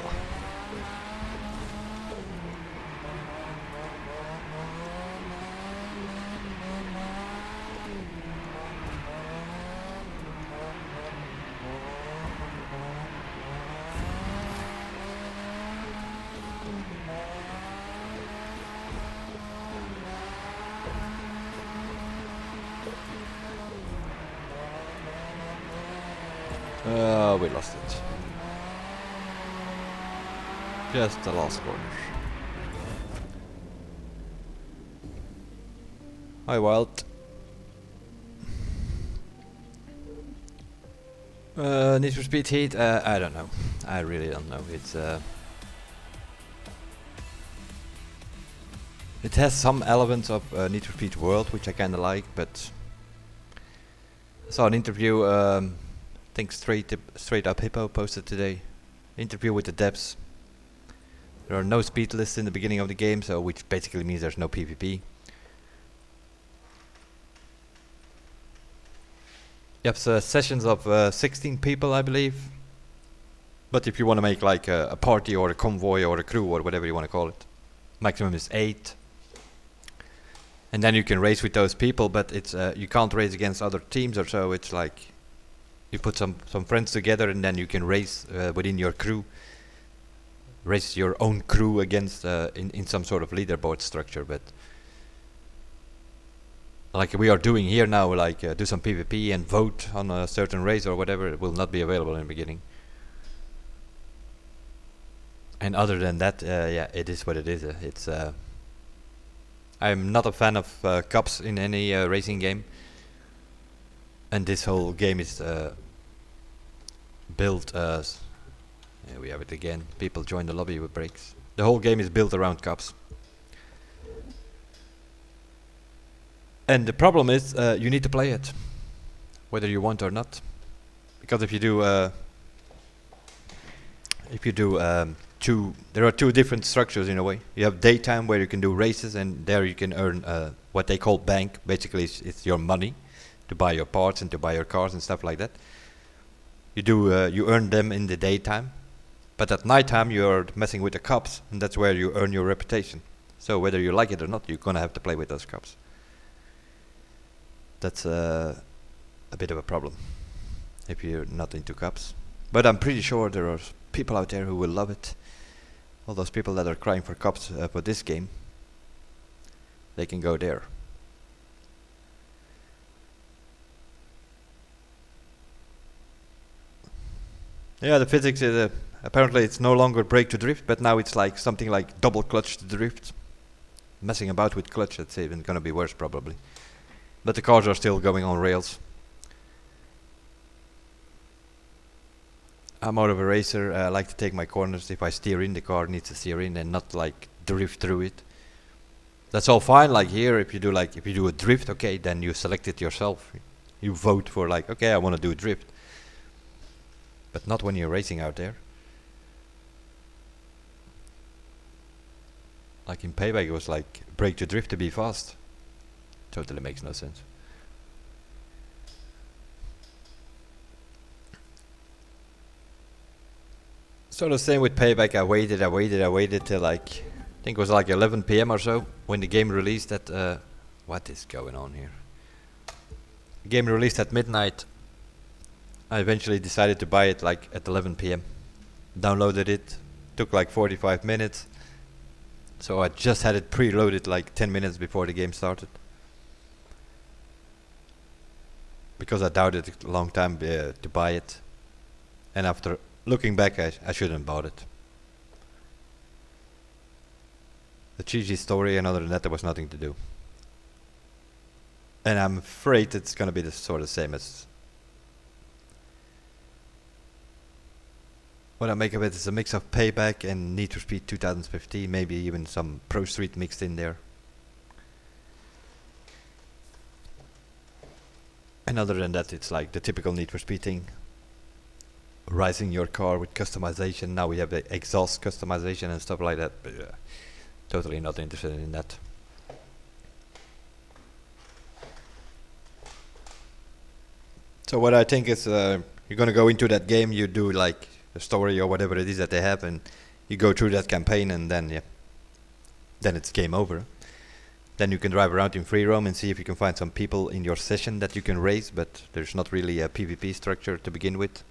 We lost it. Just the last corner. Hi, Wild. Need for Speed Heat? I don't know. I really don't know. It has some elements of Need for Speed World, which I kinda like, but I saw an interview, I think Straight Up Hippo posted today. Interview with the devs. There are no speed lists in the beginning of the game, so which basically means there's no PvP. You have sessions of 16 people, I believe. But if you want to make like a party or a convoy or a crew or whatever you want to call it, maximum is 8. And then you can race with those people, but it's you can't race against other teams or so. It's like you put some friends together and then you can race within your crew. Race your own crew against in some sort of leaderboard structure, but like we are doing here now, like do some PvP and vote on a certain race or whatever. It will not be available in the beginning. And other than that, yeah, it is what it is. I'm not a fan of cups in any racing game, and this whole game is built. Yeah, we have it again. People join the lobby with breaks. The whole game is built around cups. And the problem is, you need to play it, whether you want or not. Because if you do there are two different structures in a way. You have daytime where you can do races, and there you can earn what they call bank. Basically, it's your money to buy your parts and to buy your cars and stuff like that. You earn them in the daytime. But at nighttime you're messing with the cups, and that's where you earn your reputation. So whether you like it or not, you're gonna have to play with those cups. That's a bit of a problem if you're not into cups. But I'm pretty sure there are people out there who will love it. All those people that are crying for cups for this game, they can go there. Yeah, the physics is apparently it's no longer brake to drift, but now it's like something like double clutch to drift. Messing about with clutch, it's even gonna be worse probably. But the cars are still going on rails. I'm out of a racer. I like to take my corners. If I steer in, the car needs to steer in and not like drift through it. That's all fine. Like here, if you do a drift, okay, then you select it yourself. You vote for like, okay, I want to do a drift. But not when you're racing out there. Like in Payback, it was like brake to drift to be fast. Totally makes no sense. So the same with Payback. I waited till like, I think it was like 11 PM or so when the game released at, what is going on here? The game released at midnight. I eventually decided to buy it like at 11 PM. Downloaded it, took like 45 minutes. So I just had it preloaded like 10 minutes before the game started. Because I doubted it a long time to buy it. And after looking back, I shouldn't have bought it. The cheesy story, and other than that, there was nothing to do. And I'm afraid it's gonna be the sort of same as what I make of it is a mix of Payback and Need for Speed 2015, maybe even some Pro Street mixed in there. And other than that, it's like the typical Need for Speed thing. Rising your car with customization. Now we have the exhaust customization and stuff like that. But totally not interested in that. So what I think is you're gonna go into that game, you do like a story or whatever it is that they have, and you go through that campaign, and then then it's game over. Then you can drive around in free roam and see if you can find some people in your session that you can race, but there's not really a PvP structure to begin with.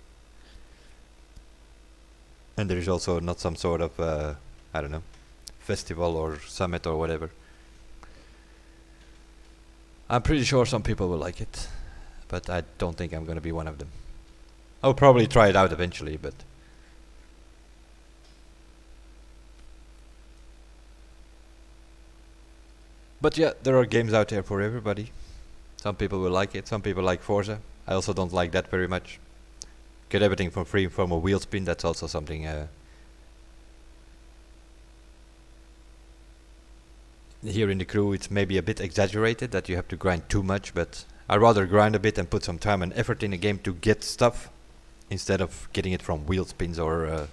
And there is also not some sort of, I don't know, festival or summit or whatever. I'm pretty sure some people will like it, but I don't think I'm gonna be one of them. I'll probably try it out eventually, but... But yeah, there are games out there for everybody. Some people will like it, some people like Forza. I also don't like that very much. Get everything for free from a wheel spin, that's also something... Here in the crew it's maybe a bit exaggerated that you have to grind too much, but I'd rather grind a bit and put some time and effort in a game to get stuff instead of getting it from wheel spins or...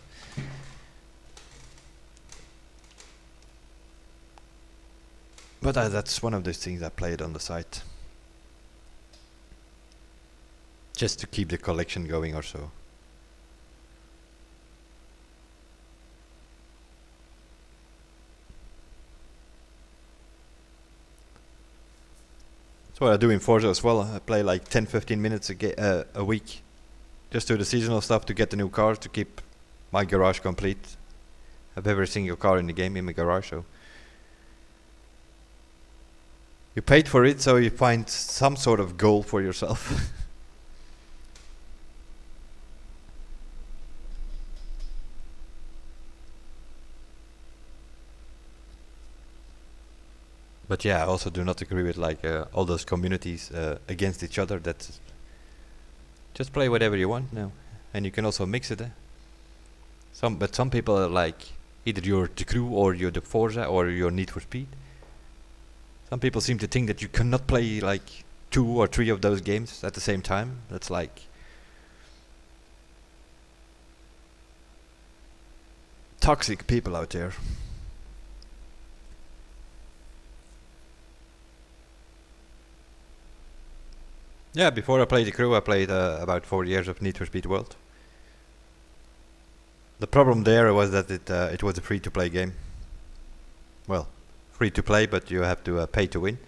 But that's one of those things I played on the side. Just to keep the collection going or so. That's what I do in Forza as well. I play like 10-15 minutes a week. Just do the seasonal stuff to get the new cars, to keep my garage complete. I have every single car in the game in my garage, so... You paid for it, so you find some sort of goal for yourself. But yeah, I also do not agree with like all those communities against each other. That just play whatever you want now, and you can also mix it. But some people are like either you're the crew or you're the Forza or you're Need for Speed. Some people seem to think that you cannot play like 2 or 3 of those games at the same time. That's like toxic people out there. Yeah, before I played the crew, I played about 4 years of Need for Speed World. The problem there was that it was a free-to-play game. Well, free to play, but you have to pay to win.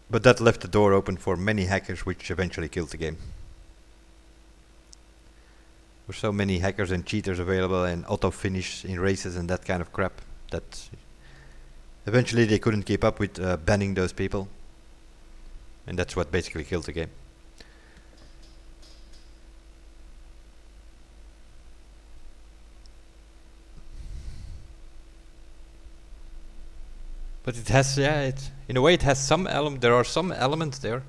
But that left the door open for many hackers, which eventually killed the game. There were so many hackers and cheaters available, and auto-finish in races and that kind of crap, that eventually they couldn't keep up with banning those people. And that's what basically killed the game. But it has, yeah, in a way it has some there are some elements there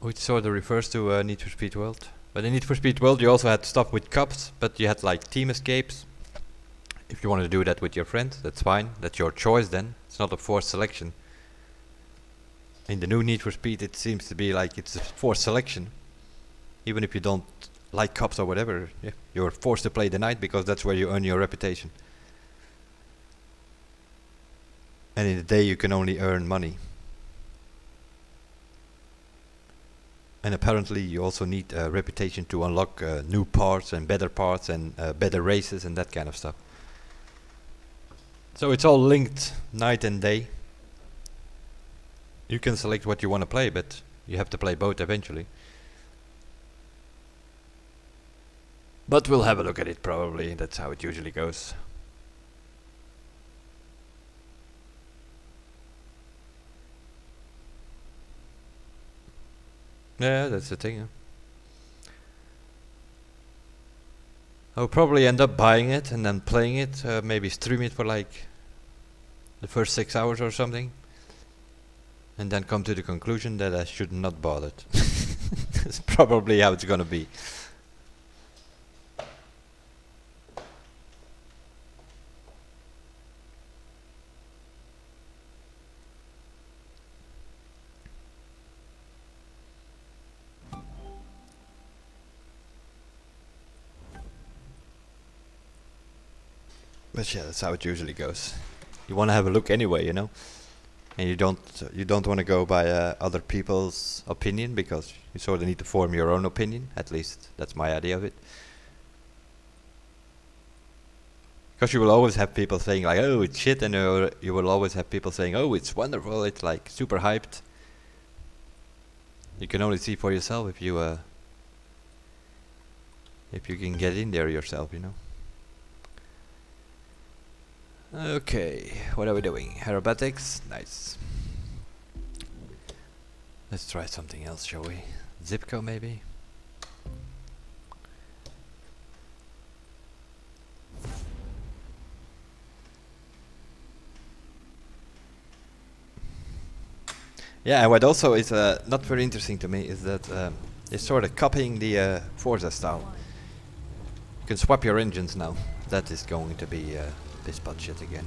which sort of refers to Need for Speed World. But in Need for Speed World you also had stuff with cops, but you had like team escapes. If you want to do that with your friends, that's fine, that's your choice then. It's not a forced selection. In the new Need for Speed it seems to be like it's a forced selection. Even if you don't like cops or whatever, yeah, you're forced to play the night because that's where you earn your reputation. And in the day you can only earn money. And apparently you also need a reputation to unlock new parts and better races and that kind of stuff. So it's all linked night and day. You can select what you want to play, but you have to play both eventually. But we'll have a look at it probably, that's how it usually goes. Yeah, that's the thing. Yeah. I'll probably end up buying it and then playing it, maybe stream it for like the first 6 hours or something. And then come to the conclusion that I should not bother it. That's probably how it's gonna be. But yeah, that's how it usually goes. You want to have a look anyway, you know, and you don't want to go by other people's opinion, because you sort of need to form your own opinion. At least that's my idea of it. Because you will always have people saying like, "Oh, it's shit," and you will always have people saying, "Oh, it's wonderful. It's like super hyped." You can only see for yourself if you can get in there yourself, you know. Okay, what are we doing? Aerobatics, nice. Let's try something else, shall we? Zipco maybe? Yeah, and what also is not very interesting to me is that it's sort of copying the Forza style. You can swap your engines now. That is going to be piss pot shit again.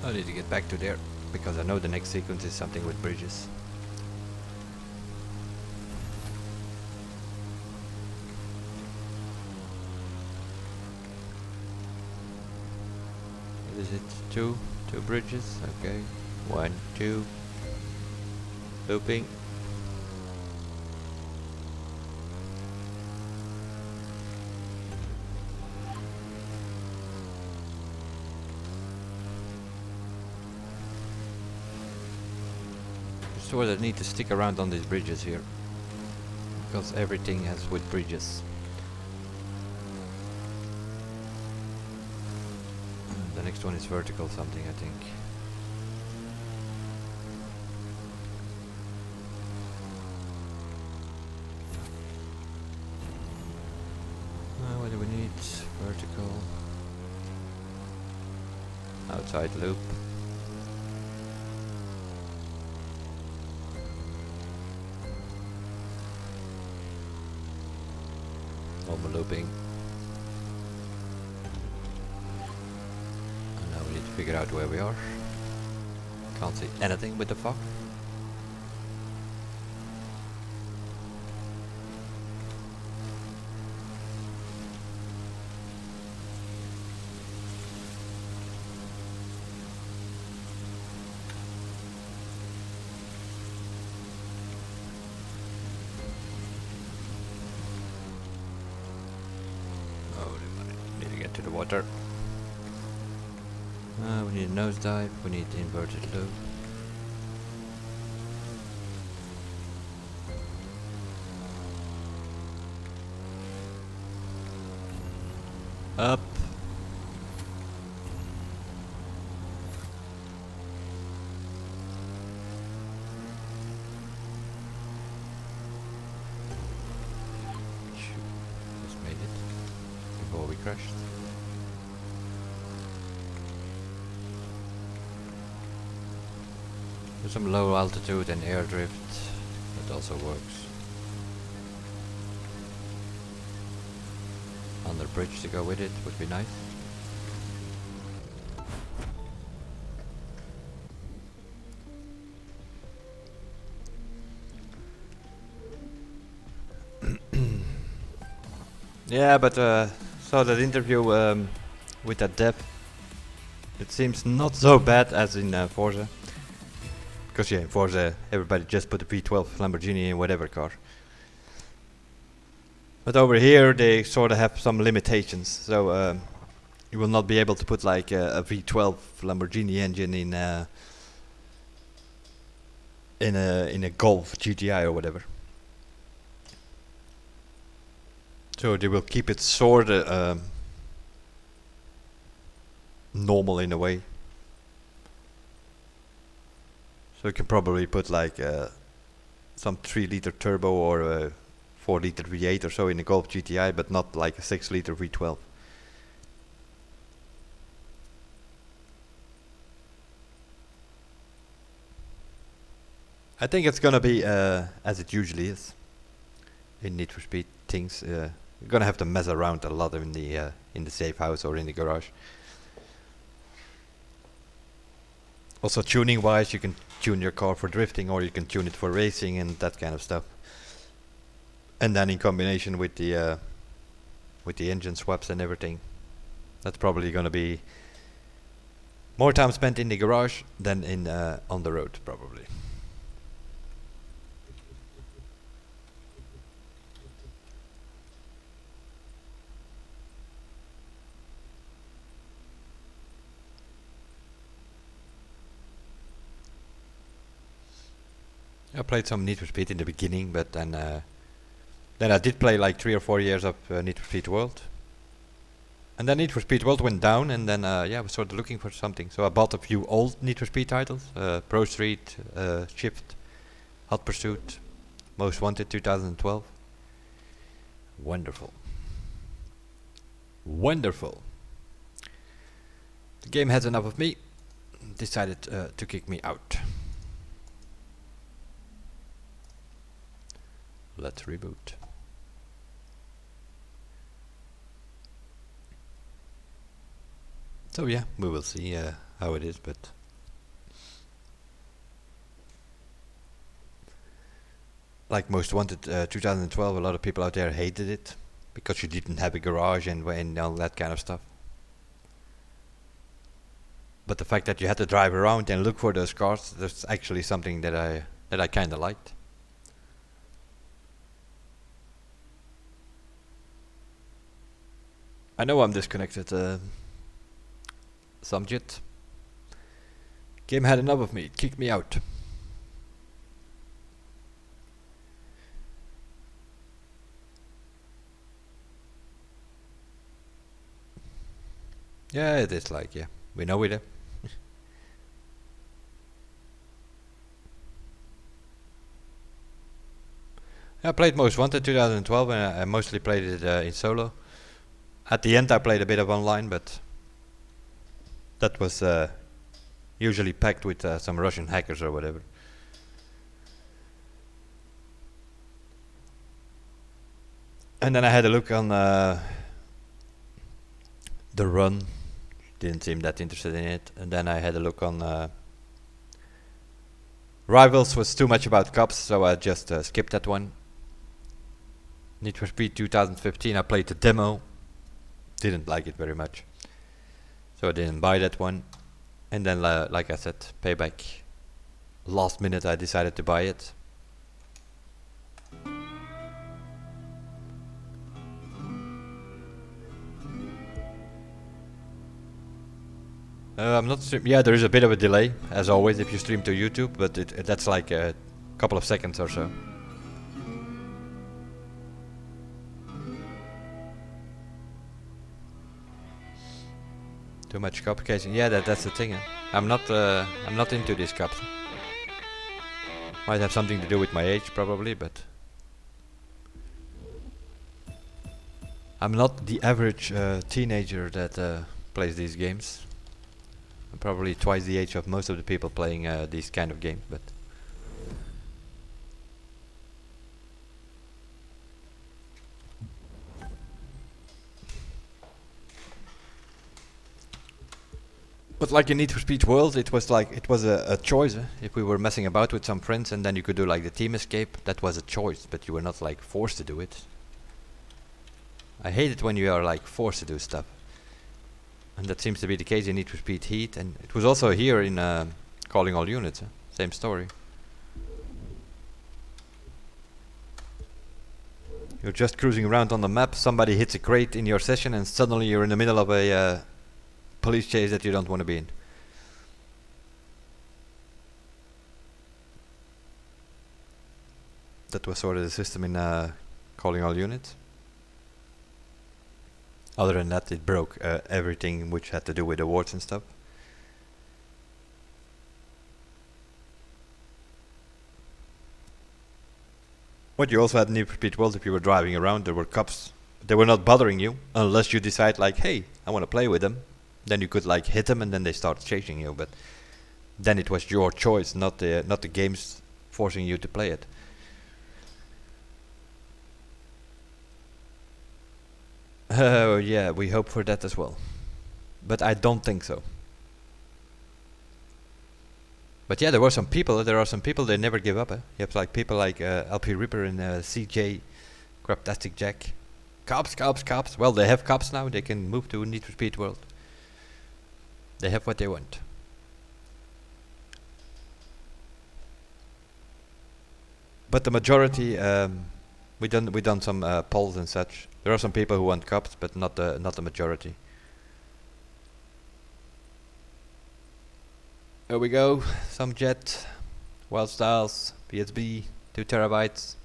I need to get back to there, because I know the next sequence is something with bridges. What is it? Two bridges? Okay. 1, 2. Looping. Sort of need to stick around on these bridges here, because everything has with bridges. The next one is vertical something, I think. What do we need? Vertical. Outside loop. Normal looping. And now we need to figure out where we are. Can't see anything with the fog. To the water. We need a nosedive, we need the inverted loop. Up. Just made it before we crashed. There's some low altitude and air drift, that also works. Under bridge to go with it would be nice. Yeah, but so that interview with that dev, it seems not so bad as in Forza. Because yeah, in Forza everybody just put a V12 Lamborghini in whatever car. But over here they sort of have some limitations, so you will not be able to put like a V12 Lamborghini engine in a Golf GTI or whatever. So they will keep it sort of normal in a way. So you can probably put like some 3-liter turbo or a 4-liter V8 or so in a Golf GTI, but not like a 6-liter V12. I think it's gonna be as it usually is in Need for Speed things. You're gonna have to mess around a lot in the safe house or in the garage. Also, tuning wise, you can tune your car for drifting, or you can tune it for racing and that kind of stuff. And then in combination with the engine swaps and everything, that's probably gonna be more time spent in the garage than in on the road, probably. I played some Need for Speed in the beginning, but then I did play like 3 or 4 years of Need for Speed World. And then Need for Speed World went down, and then yeah, I was sort of looking for something. So I bought a few old Need for Speed titles: Pro Street, Shift, Hot Pursuit, Most Wanted 2012. Wonderful. Wonderful. The game has enough of me. Decided to kick me out. Let's reboot. So yeah, we will see how it is, but like Most Wanted 2012, a lot of people out there hated it because you didn't have a garage and all that kind of stuff. But the fact that you had to drive around and look for those cars, that's actually something that I kind of liked. I know I'm disconnected. Samjit. Game had enough of me. It kicked me out. Yeah, it is like, yeah. We know it. I played Most Wanted 2012 and I mostly played it in solo. At the end I played a bit of online, but that was usually packed with some Russian hackers or whatever. And then I had a look on The Run. Didn't seem that interested in it. And then I had a look on Rivals. Was too much about cops, so I just skipped that one. Need for Speed 2015, I played the demo. Didn't like it very much, so I didn't buy that one. And then like I said, Payback, last minute I decided to buy it. I'm not yeah, there is a bit of a delay as always if you stream to YouTube, but that's like a couple of seconds or so. Too much copycation. Yeah, that's the thing. I'm not into these cups. Might have something to do with my age, probably, but I'm not the average teenager that plays these games. I'm probably twice the age of most of the people playing these kind of games, but like in Need for Speed World, it was a choice. If we were messing about with some friends and then you could do like the team escape, that was a choice, but you were not like forced to do it. I hate it when you are like forced to do stuff. And that seems to be the case in Need for Speed Heat, and it was also here in Calling All Units. Same story. You're just cruising around on the map, somebody hits a crate in your session and suddenly you're in the middle of a police chase that you don't want to be in. That was sort of the system in Calling All Units. Other than that, it broke everything which had to do with awards and stuff. What you also had in Need for Speed World, if you were driving around, there were cops. They were not bothering you unless you decide like, hey, I want to play with them. Then you could like hit them and then they start chasing you. But then it was your choice, not the game's forcing you to play it. Oh yeah, we hope for that as well. But I don't think so. But yeah, there are some people they never give up. You have like people like LP Ripper and CJ, Craptastic Jack. Cops. Well, they have cops now. They can move to Need for Speed World. They have what they want. But the majority, we done some polls and such. There are some people who want cops, but not the majority. There we go. Some jet, wild styles, PSB, 2 terabytes.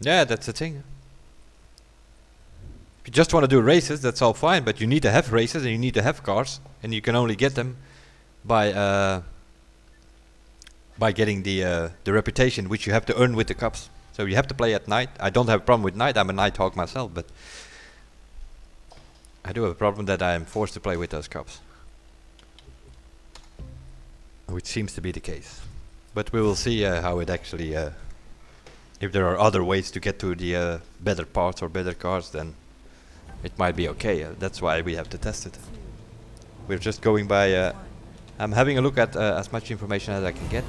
Yeah, that's the thing. If you just want to do races, that's all fine, but you need to have races and you need to have cars, and you can only get them by getting the reputation, which you have to earn with the cups. So you have to play at night. I don't have a problem with night. I'm a night hawk myself, but I do have a problem that I am forced to play with those cups, which seems to be the case. But we will see how it actually. If there are other ways to get to the better parts or better cars, then it might be okay. That's why we have to test it. We're just going by. I'm having a look at as much information as I can get.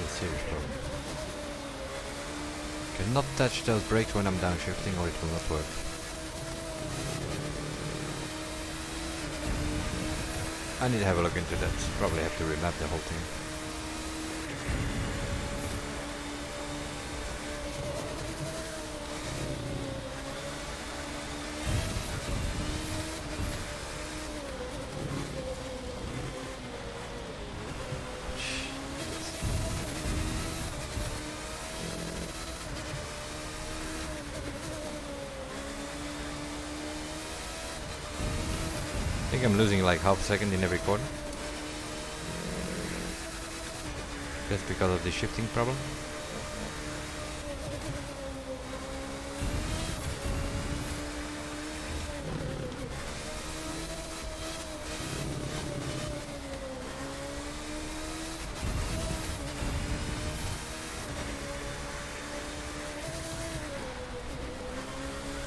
Serious problem. Cannot touch those brakes when I'm downshifting or it will not work. I need to have a look into that. Probably have to remap the whole thing. I think I'm losing like half a second in every corner. Just because of the shifting problem.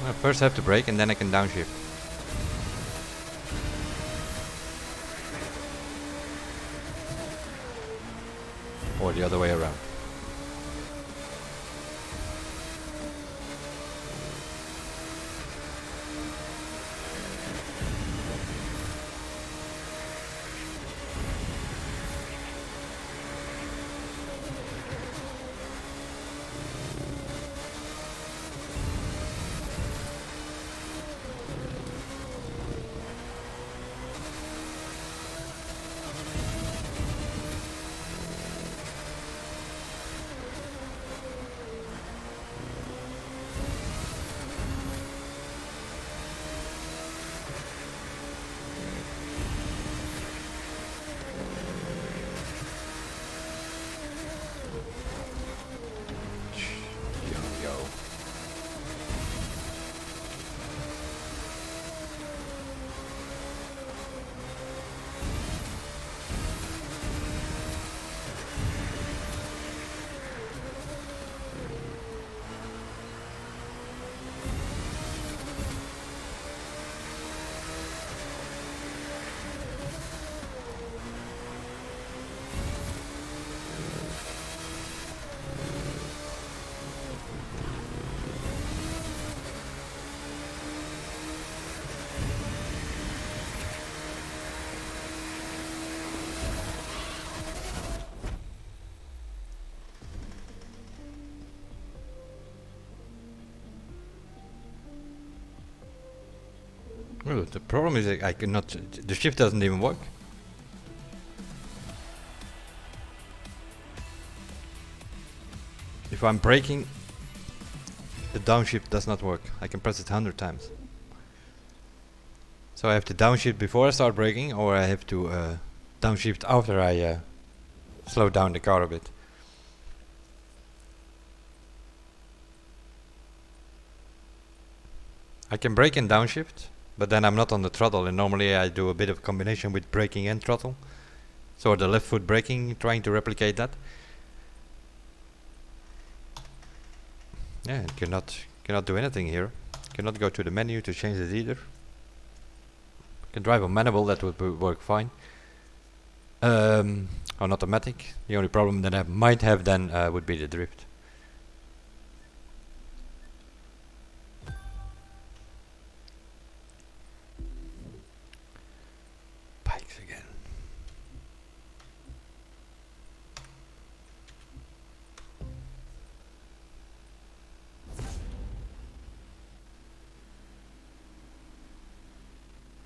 Well, first I have to brake and then I can downshift. Or the other way around. Oh, the problem is I cannot. The shift doesn't even work. If I'm braking, the downshift does not work. I can press it 100 times. So I have to downshift before I start braking, or I have to downshift after I slow down the car a bit. I can brake and downshift, but then I'm not on the throttle, and normally I do a bit of combination with braking and throttle. So the left foot braking, trying to replicate that. Yeah, cannot do anything here. Cannot go to the menu to change it either. Can drive on Manimal, that would work fine. On automatic, the only problem that I might have then would be the drift. Bikes again.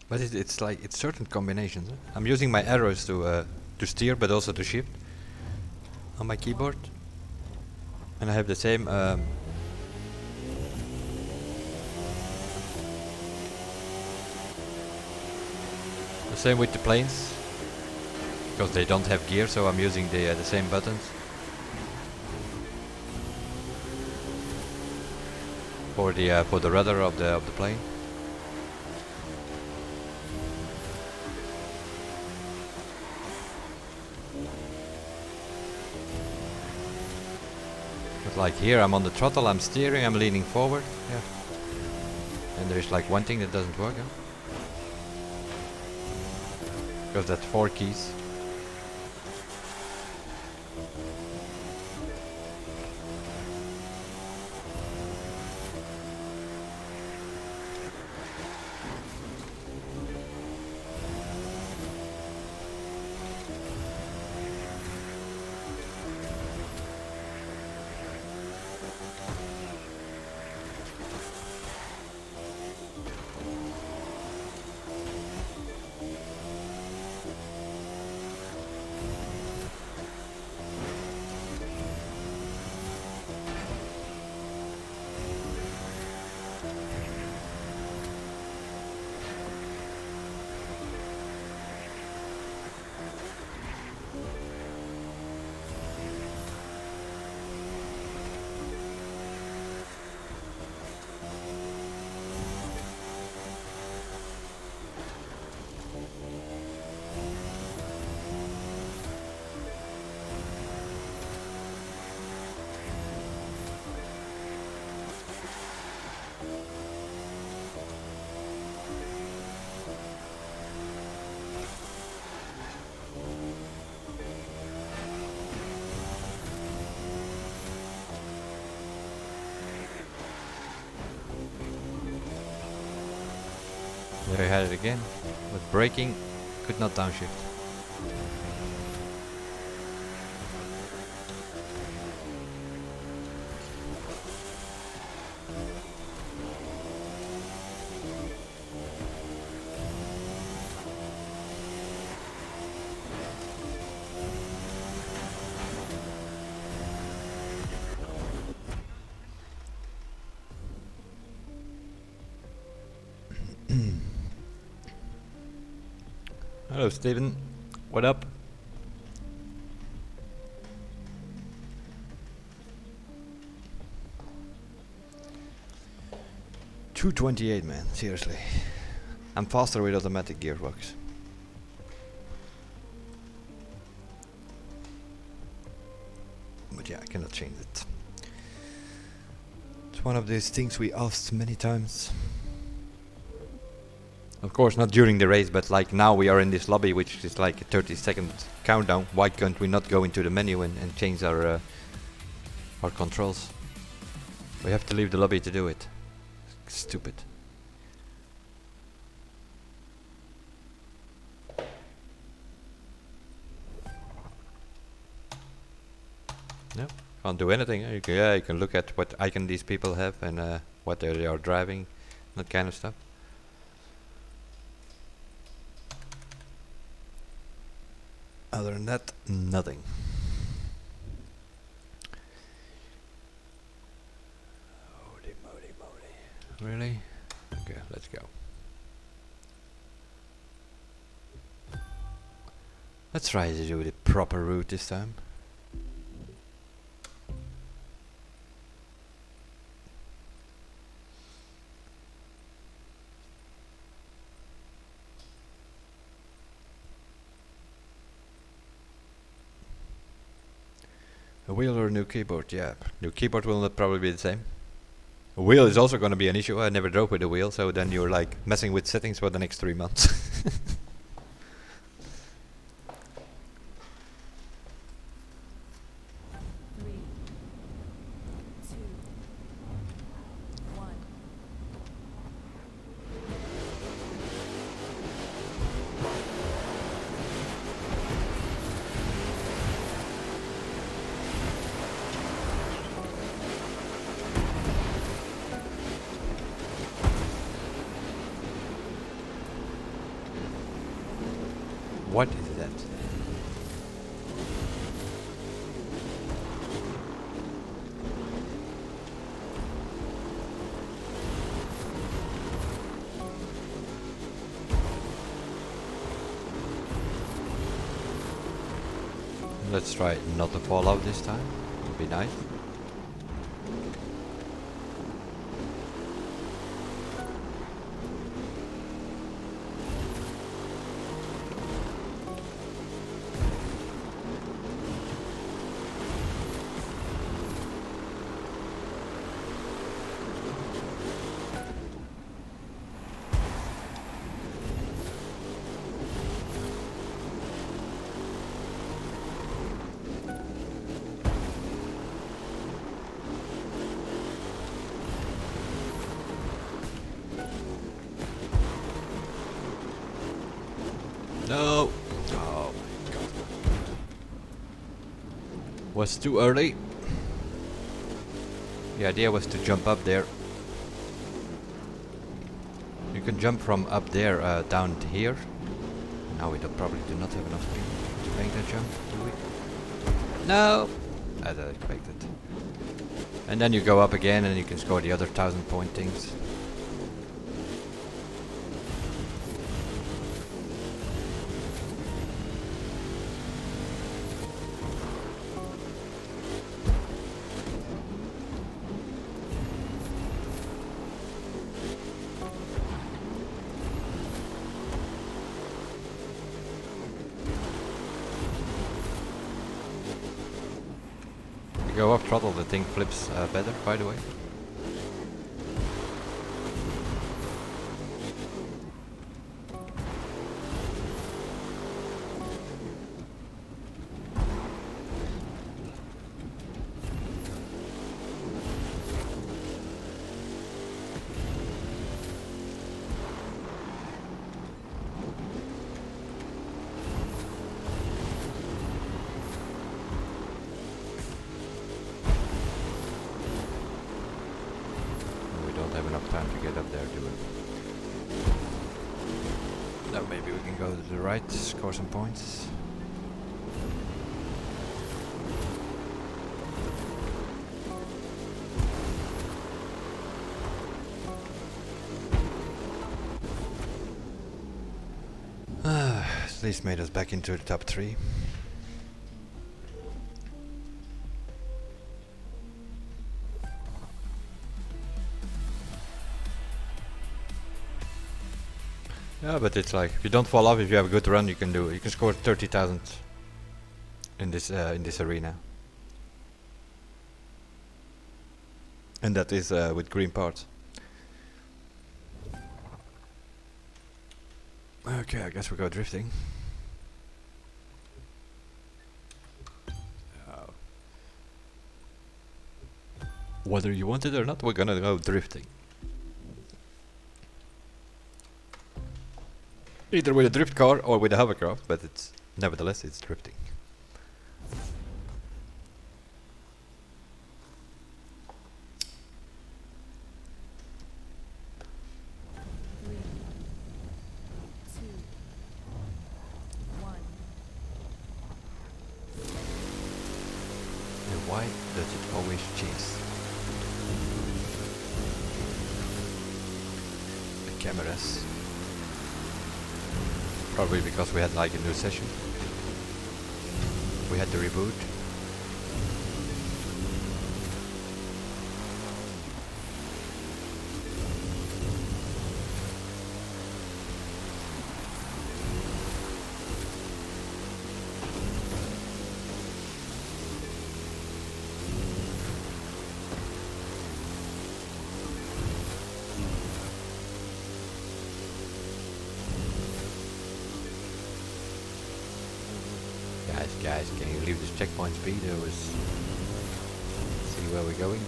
But it's like it's certain combinations. Huh? I'm using my arrows to steer, but also to shift on my keyboard, and I have the same. The same with the planes, because they don't have gear, so I'm using the same buttons for the rudder of the plane. Like here I'm on the throttle, I'm steering, I'm leaning forward, yeah. And there's like one thing that doesn't work, huh? Because that's 4 keys. There I had it again. With braking, could not downshift. Hello Steven, what up? $228, man, seriously. I'm faster with automatic gearbox. But yeah, I cannot change it. It's one of these things we asked many times. Of course, not during the race, but like now we are in this lobby, which is like a 30-second countdown. Why can't we not go into the menu and change our controls? We have to leave the lobby to do it. Stupid. No, can't do anything. You can look at what icon these people have and what they are driving, that kind of stuff. Other than that, nothing. Holy moly moly. Really? Okay, let's go. Let's try to do the proper route this time. A wheel or a new keyboard? Yeah, new keyboard will not probably be the same. A wheel is also going to be an issue. I never drove with a wheel, so then you're like messing with settings for the next 3 months. 3, 2, 1. What is that? Let's try not to fall out this time. Would be nice. No! Oh my god. Was too early. The idea was to jump up there. You can jump from up there down to here. Now we probably do not have enough speed to make that jump, do we? No! As I expected. And then you go up again and you can score the other 1000-point things. Go off throttle, the thing flips better, by the way. Have enough time to get up there, do we? Now maybe we can go to the right, score some points. At least made us back into the top 3. Yeah, but it's like if you don't fall off, if you have a good run, you can score 30,000 in this arena, and that is with green parts. Okay, I guess we go drifting. Whether you want it or not, we're gonna go drifting. Either with a drift car or with a hovercraft, but it's nevertheless it's drifting. Why does it always change? The cameras. Probably because we had like a new session. We had the reboot. Guys, can you leave this checkpoint speed or see where we're going?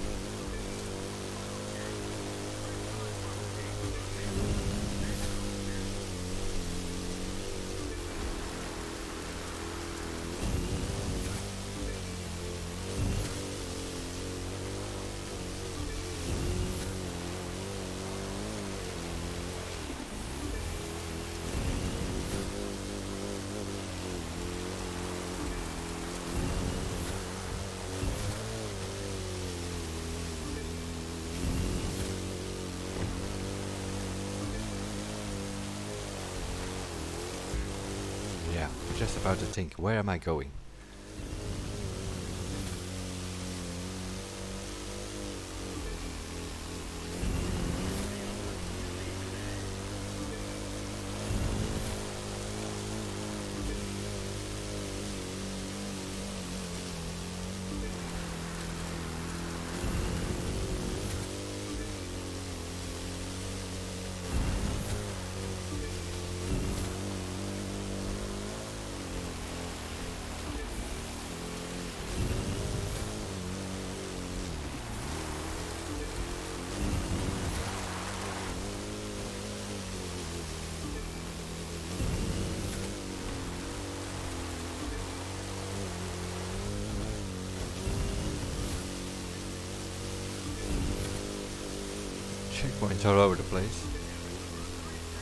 Yeah, I'm just about to think, where am I going? Checkpoints all over the place.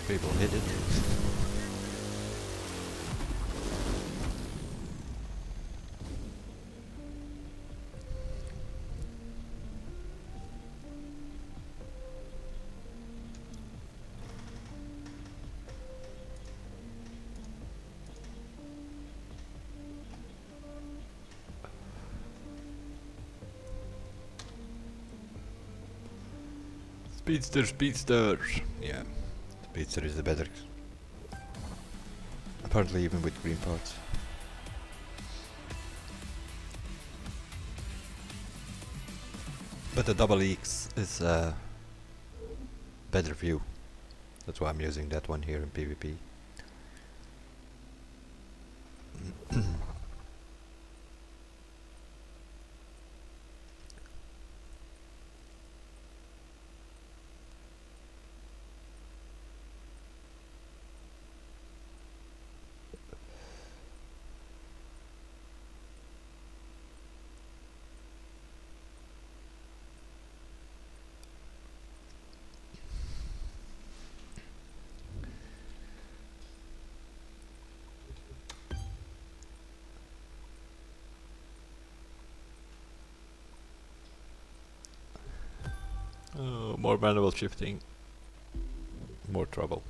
People hit it. Speedster! Yeah, Speedster is the better. Apparently even with green parts. But the double X is a better view. That's why I'm using that one here in PvP. Oh, more manual shifting. More trouble.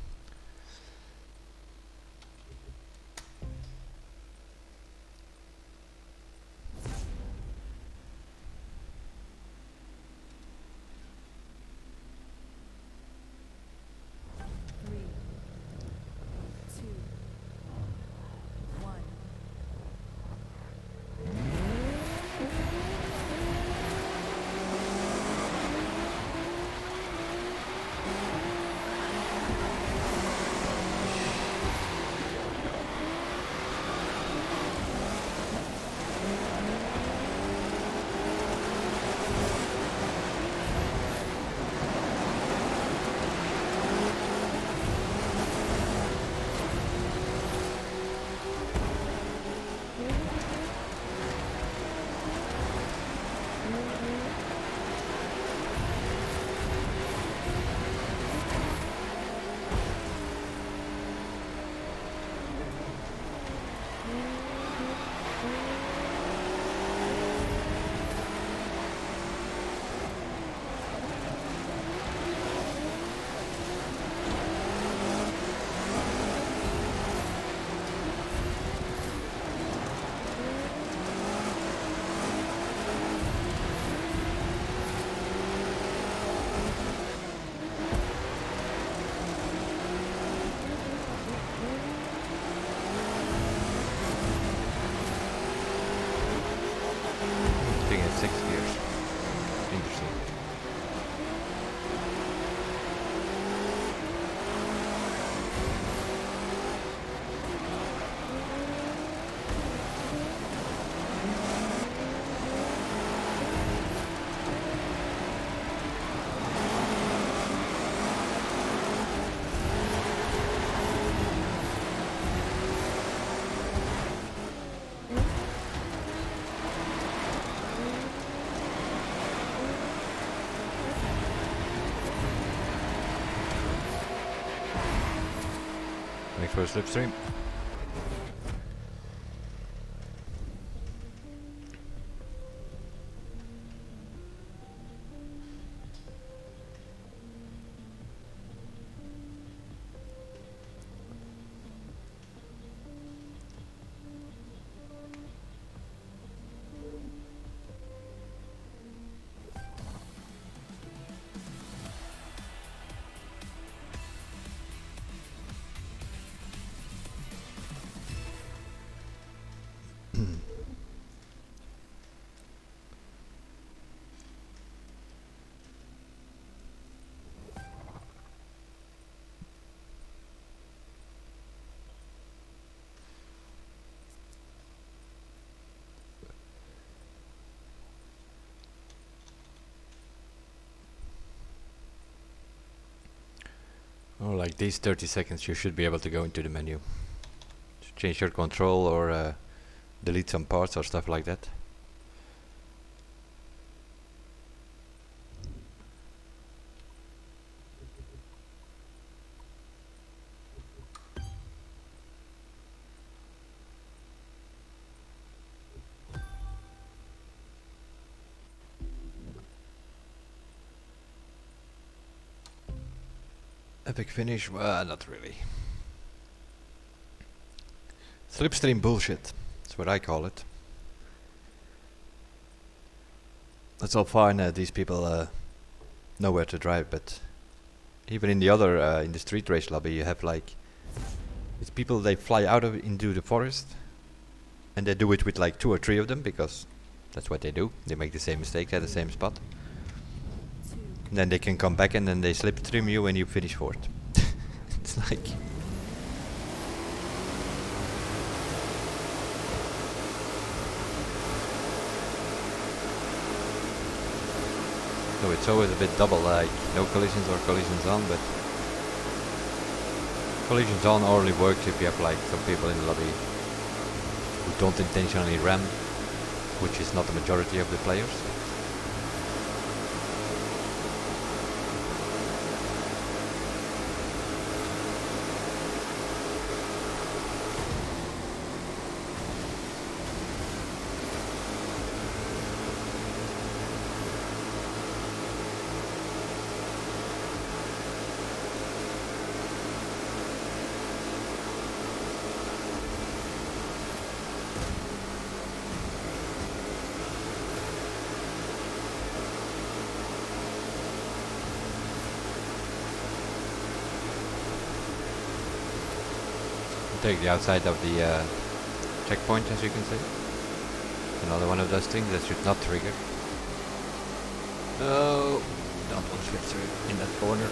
Make for a slipstream. Oh, like these 30 seconds you should be able to go into the menu. To change your control or delete some parts or stuff like that. Epic finish? Well, not really. Slipstream bullshit. That's what I call it. That's all fine. These people know where to drive, but even in the other, in the street race lobby, you have like these people. They fly out of into the forest, and they do it with like 2 or 3 of them because that's what they do. They make the same mistake at the same spot. And then they can come back and then they slipstream you and you finish fourth. It's like... So it's always a bit double, like no collisions or collisions on, but collisions on only works if you have like some people in the lobby who don't intentionally ram, which is not the majority of the players. Take the outside of the checkpoint, as you can see. Another one of those things that should not trigger. Oh, don't want to switch through in that corner.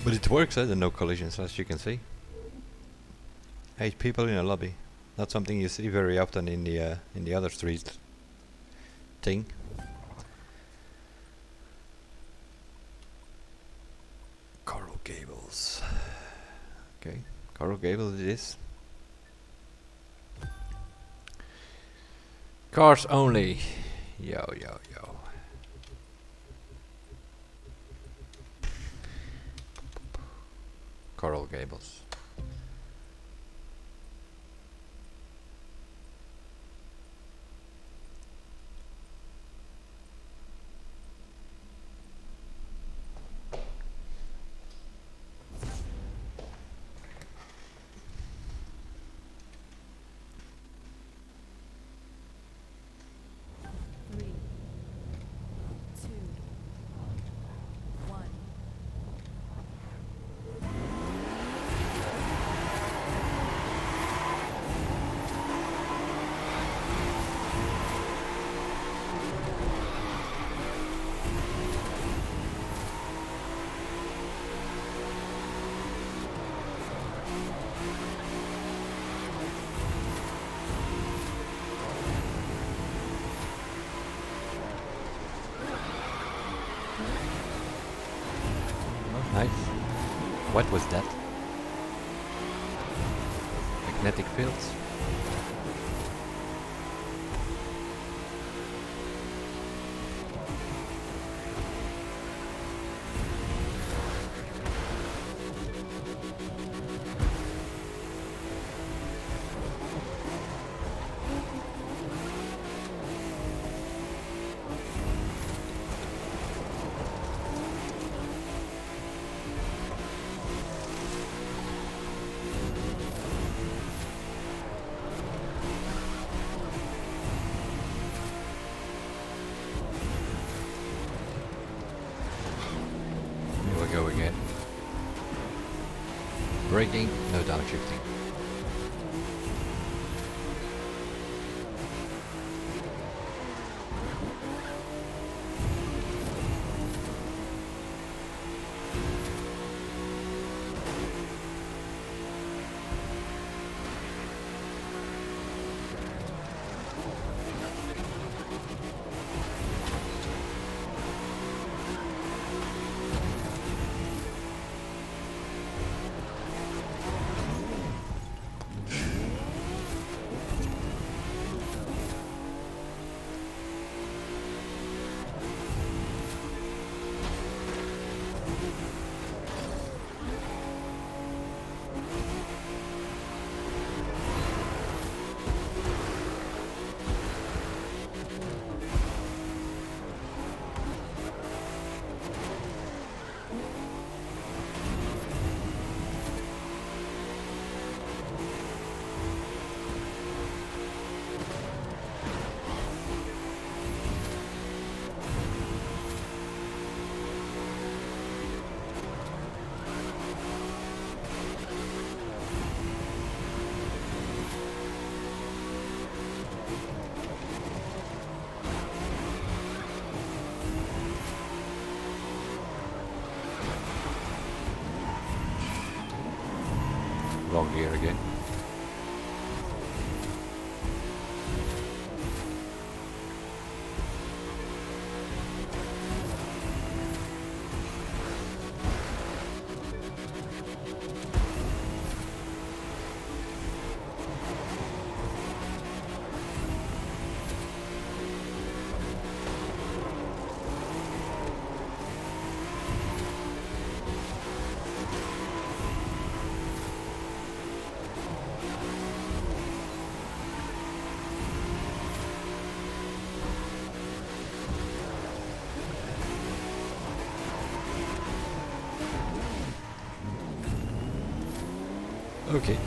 But it works, the no collisions, as you can see. 8 people in a lobby. Not something you see very often in the other street thing. Coral Gables. Okay, Coral Gables it is. Cars only. Yo, yo, yo. Coral Gables. What was that? Magnetic fields? Here we go again. Braking, no downshifting. Wrong gear again. Okay.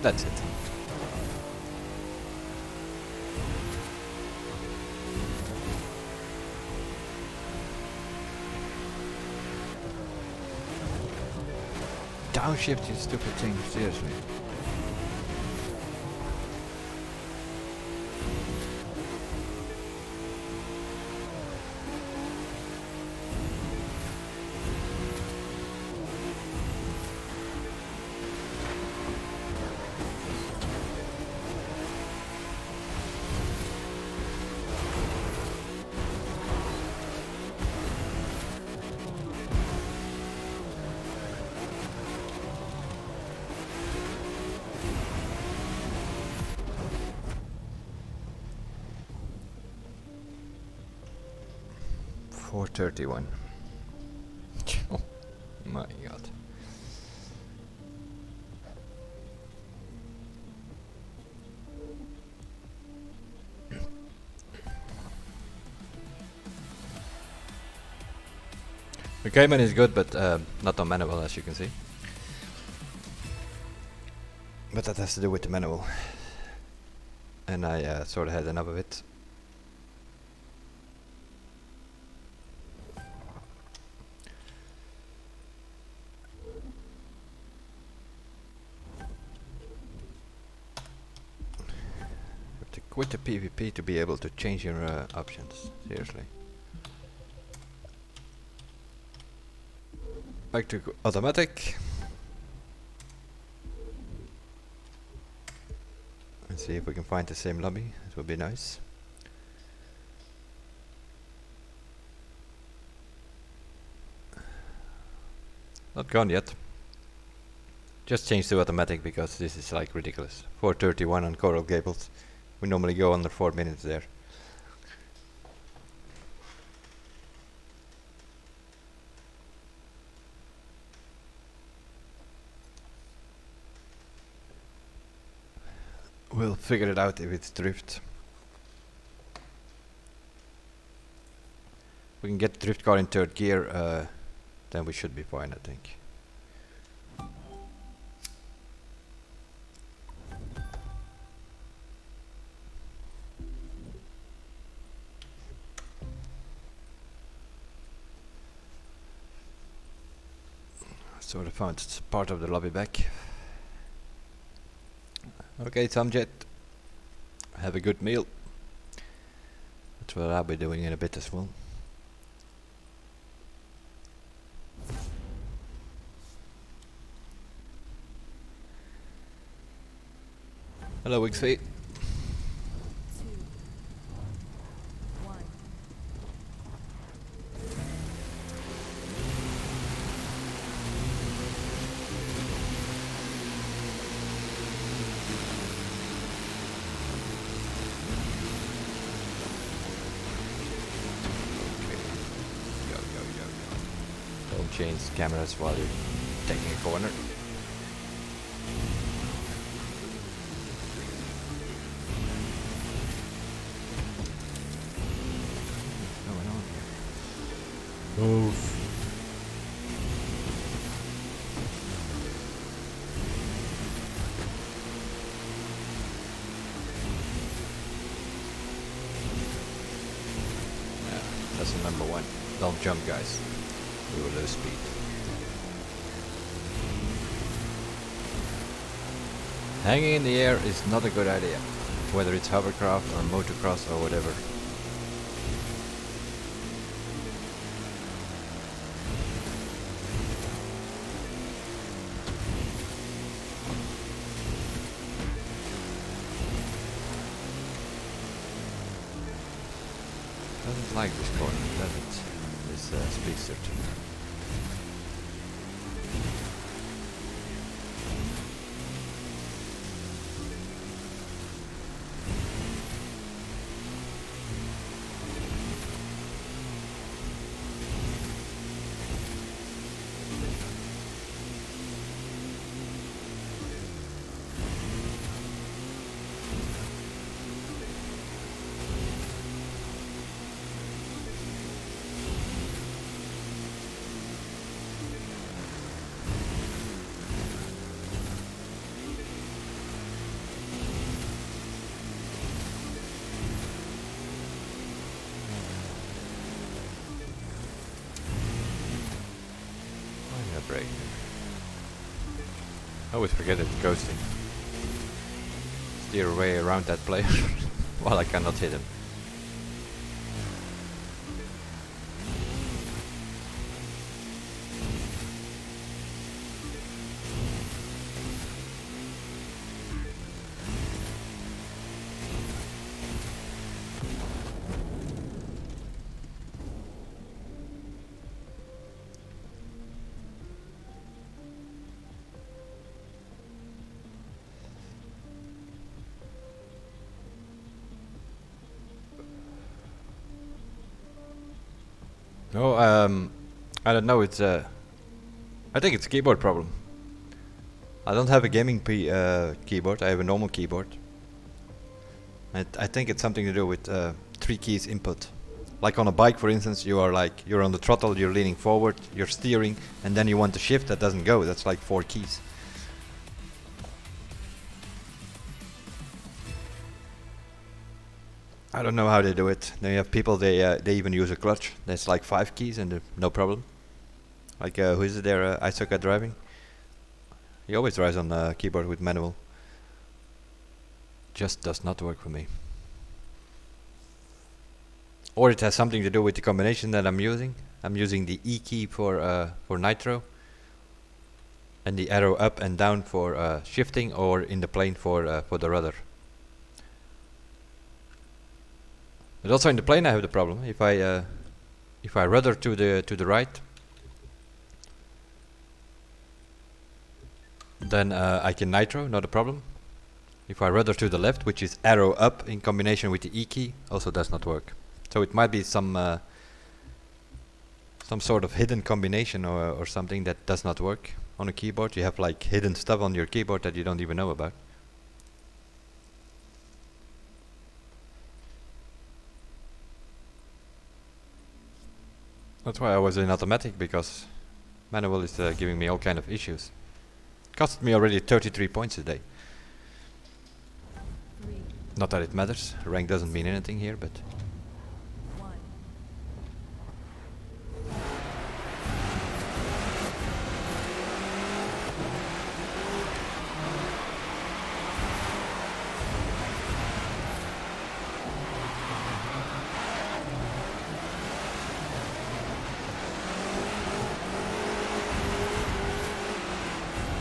That's it. Downshift, you stupid thing, seriously. $431. Oh my god. The Cayman is good, but not on manual, as you can see. But that has to do with the manual. And I sort of had enough of it. Quit the PvP to be able to change your options. Seriously. Back to automatic. Let's see if we can find the same lobby. It would be nice. Not gone yet. Just changed to automatic because this is like ridiculous. 4:31 on Coral Gables. We normally go under 4 minutes there. We'll figure it out if it's drift. We can get drift car in 3rd gear, then we should be fine, I think. Sort of found part of the lobby back. Okay, Samjet, have a good meal. That's what I'll be doing in a bit as well. Hello, XV. 2, 1. Don't change cameras while you're taking a corner. What's going on here? Move. Yeah, that's the number one. Don't jump, guys. We will lose speed. Hanging in the air is not a good idea, whether it's hovercraft or motocross or whatever. Doesn't like this corner, does it? This speedster. Break. I always forget it's ghosting. Steer away around that player while I cannot hit him. No, I don't know. It's I think it's a keyboard problem. I don't have a gaming keyboard. I have a normal keyboard. I think it's something to do with 3 keys input. Like on a bike, for instance, you're on the throttle, you're leaning forward, you're steering, and then you want to shift. That doesn't go. That's like 4 keys. I don't know how they do it. They have people, they even use a clutch. That's like 5 keys and no problem. Like who is it there? I suck at driving. He always drives on keyboard with manual. Just does not work for me. Or it has something to do with the combination that I'm using. I'm using the E key for nitro, and the arrow up and down for shifting, or in the plane for the rudder. But also in the plane I have the problem. If I rudder to the right, then I can nitro, not a problem. If I rudder to the left, which is arrow up in combination with the E key, also does not work. So it might be some sort of hidden combination or something that does not work on a keyboard. You have like hidden stuff on your keyboard that you don't even know about. That's why I was in automatic, because manual is giving me all kind of issues. Cost me already 33 points a day. 3, Not that it matters. Rank doesn't mean anything here, but 1.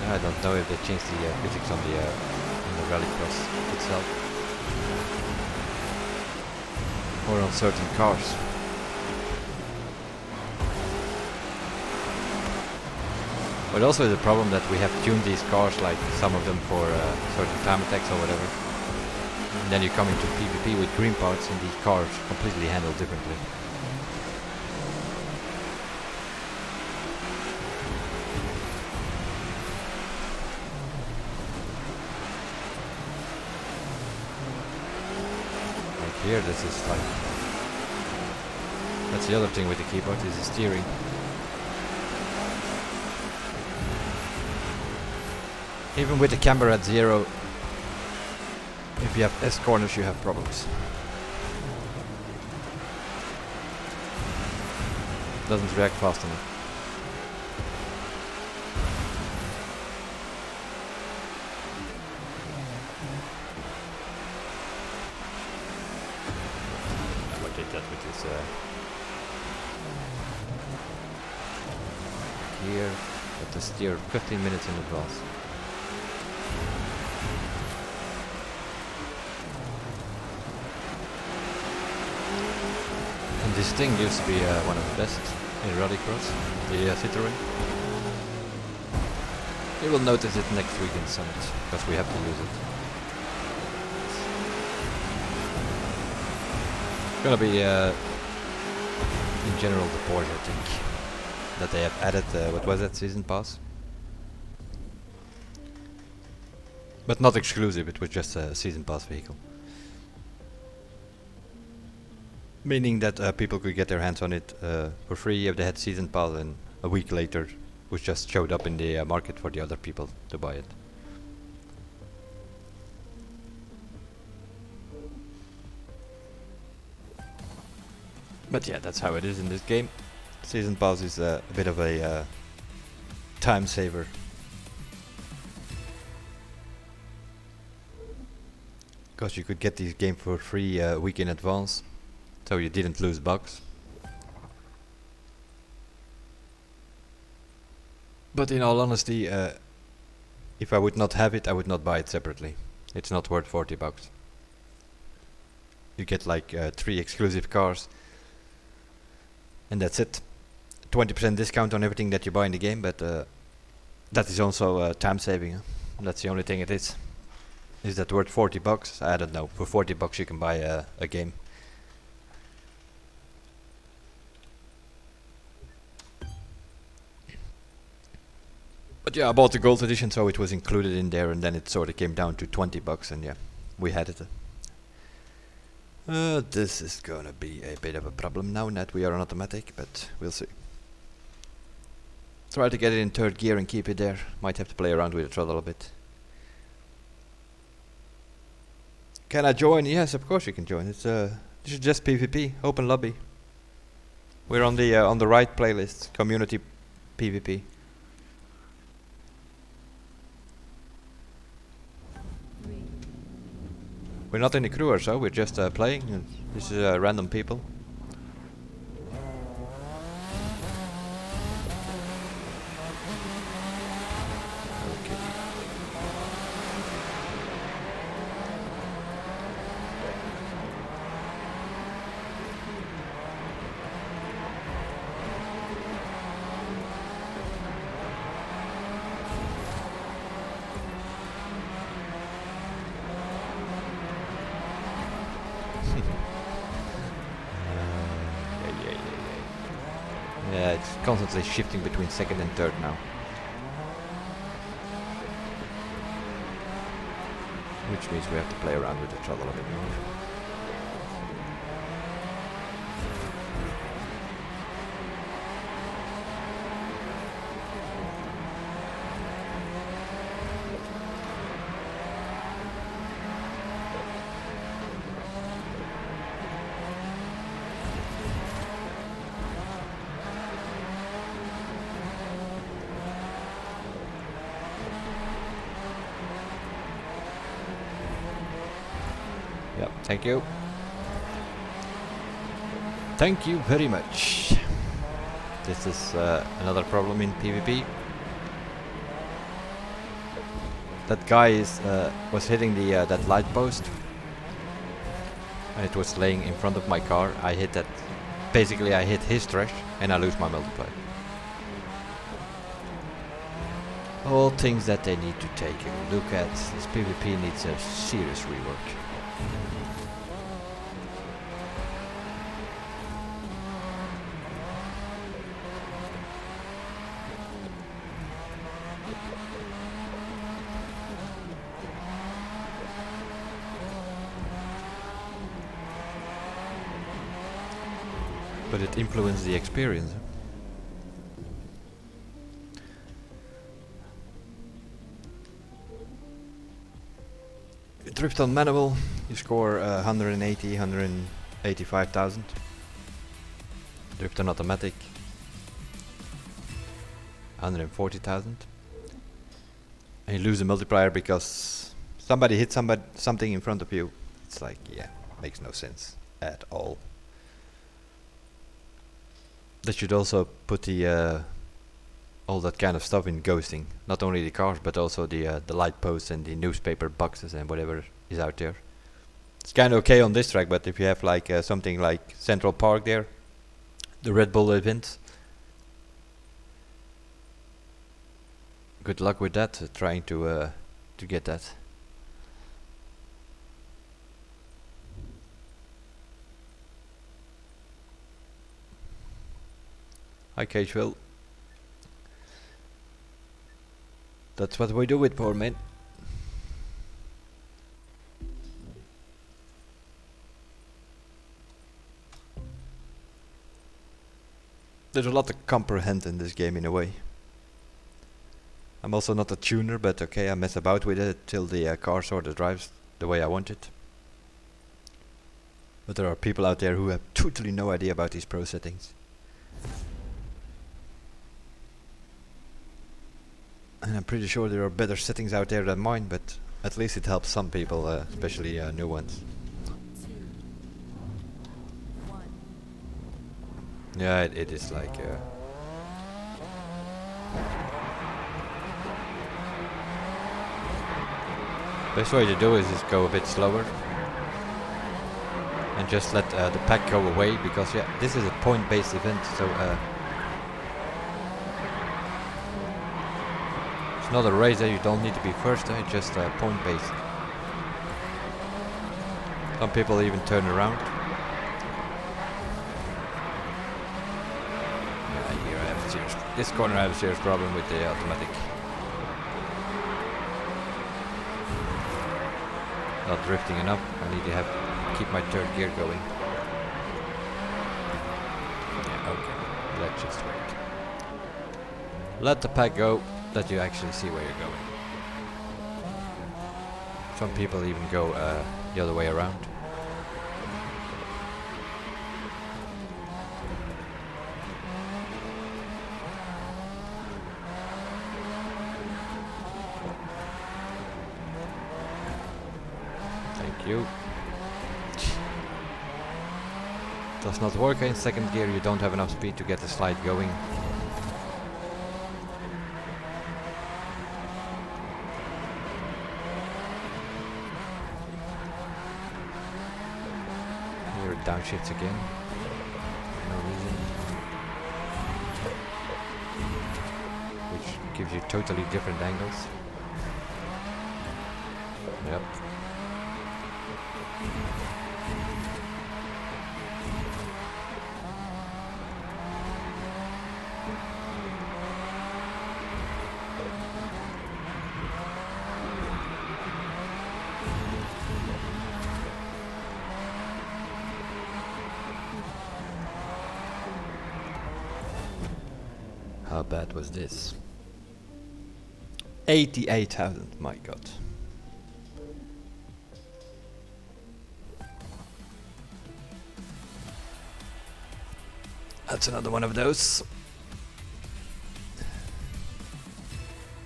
I don't know if they changed the physics on the rallycross itself, or on certain cars. But also is a problem that we have tuned these cars, like some of them for certain time attacks or whatever. And then you come into PvP with green parts and these cars completely handled differently. Like here, this is like... That's the other thing with the keyboard, is the steering. Even with the camber at 0, if you have S corners you have problems. Doesn't react fast enough. What did that with this gear? But the steer 15 minutes in advance. This thing used to be one of the best in rallycross, the Citroen. You will notice it next week in Summit, because we have to use it. It's gonna be, in general, the Porsche, I think, that they have added, what was that, Season Pass? But not exclusive, it was just a Season Pass vehicle. Meaning that people could get their hands on it for free if they had Season Pass, and a week later which just showed up in the market for the other people to buy it. But yeah, that's how it is in this game. Season Pass is a bit of a time saver. Because you could get this game for free a week in advance. So you didn't lose bucks. But in all honesty, if I would not have it, I would not buy it separately. It's not worth 40 bucks. You get like 3 exclusive cars, and that's it. 20% discount on everything that you buy in the game, but that is also time saving. Huh? That's the only thing it is. Is that worth 40 bucks? I don't know. For 40 bucks you can buy a game. But yeah, I bought the gold edition, so it was included in there, and then it sort of came down to 20 bucks, and yeah, we had it. This is gonna be a bit of a problem now that we are on automatic, but we'll see. Try to get it in 3rd gear and keep it there. Might have to play around with the throttle a bit. Can I join? Yes, of course you can join. It's this is just PvP, open lobby. We're on the right playlist, community PvP. We're not in the crew or so, we're just playing. And this is random people. Okay. Yeah, it's constantly shifting between second and third now. Which means we have to play around with the throttle a bit more. Yep, thank you. Thank you very much. This is another problem in PvP. That guy was hitting the that light post. And it was laying in front of my car. I hit that. Basically, I hit his trash and I lose my multiplier. All things that they need to take a look at. This PvP needs a serious rework. But it influences the experience. You drift on Manimal, you score 180, 185,000. Drift on automatic, 140,000. And you lose the multiplier because somebody hit something in front of you. It's like, yeah, makes no sense at all. They should also put the all that kind of stuff in ghosting. Not only the cars, but also the light posts and the newspaper boxes and whatever is out there. It's kind of okay on this track, but if you have like something like Central Park there, the Red Bull event, good luck with that. Trying to get that. Hi Cageville. That's what we do with poor men. There's a lot to comprehend in this game in a way. I'm also not a tuner, but okay, I mess about with it till the car sort of drives the way I want it. But there are people out there who have totally no idea about these pro settings. And I'm pretty sure there are better settings out there than mine, but at least it helps some people, especially new ones. 2, 1. Yeah, it is like... best way to do is just go a bit slower. And just let the pack go away, because yeah, this is a point-based event, so... it's not a race that you don't need to be first, it's just point based. Some people even turn around. Here I have a serious, this corner I have a serious problem with the automatic. Not drifting enough, I need to keep my third gear going. Yeah, okay, let's just wait. Let the pack go. That you actually see where you're going. Some people even go the other way around. Thank you. Does not work in second gear, you don't have enough speed to get the slide going. Downshifts again. No reason. Which gives you totally different angles. Yep. How bad was this? 88,000, my god. That's another one of those.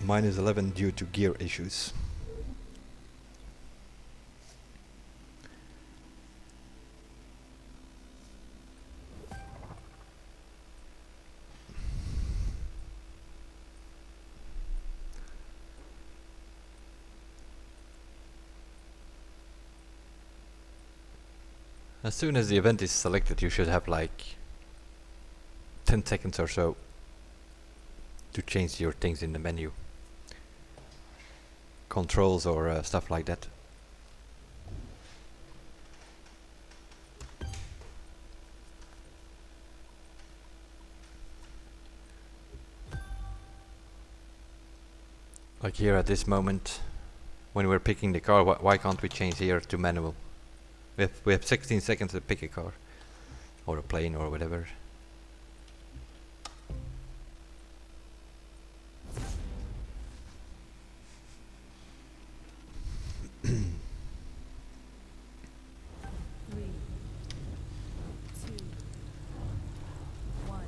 Minus 11 due to gear issues. As soon as the event is selected, you should have like 10 seconds or so to change your things in the menu. Controls or stuff like that. Like here at this moment, when we're picking the car, why can't we change here to manual? We have 16 seconds to pick a car, or a plane, or whatever. Three, two, one.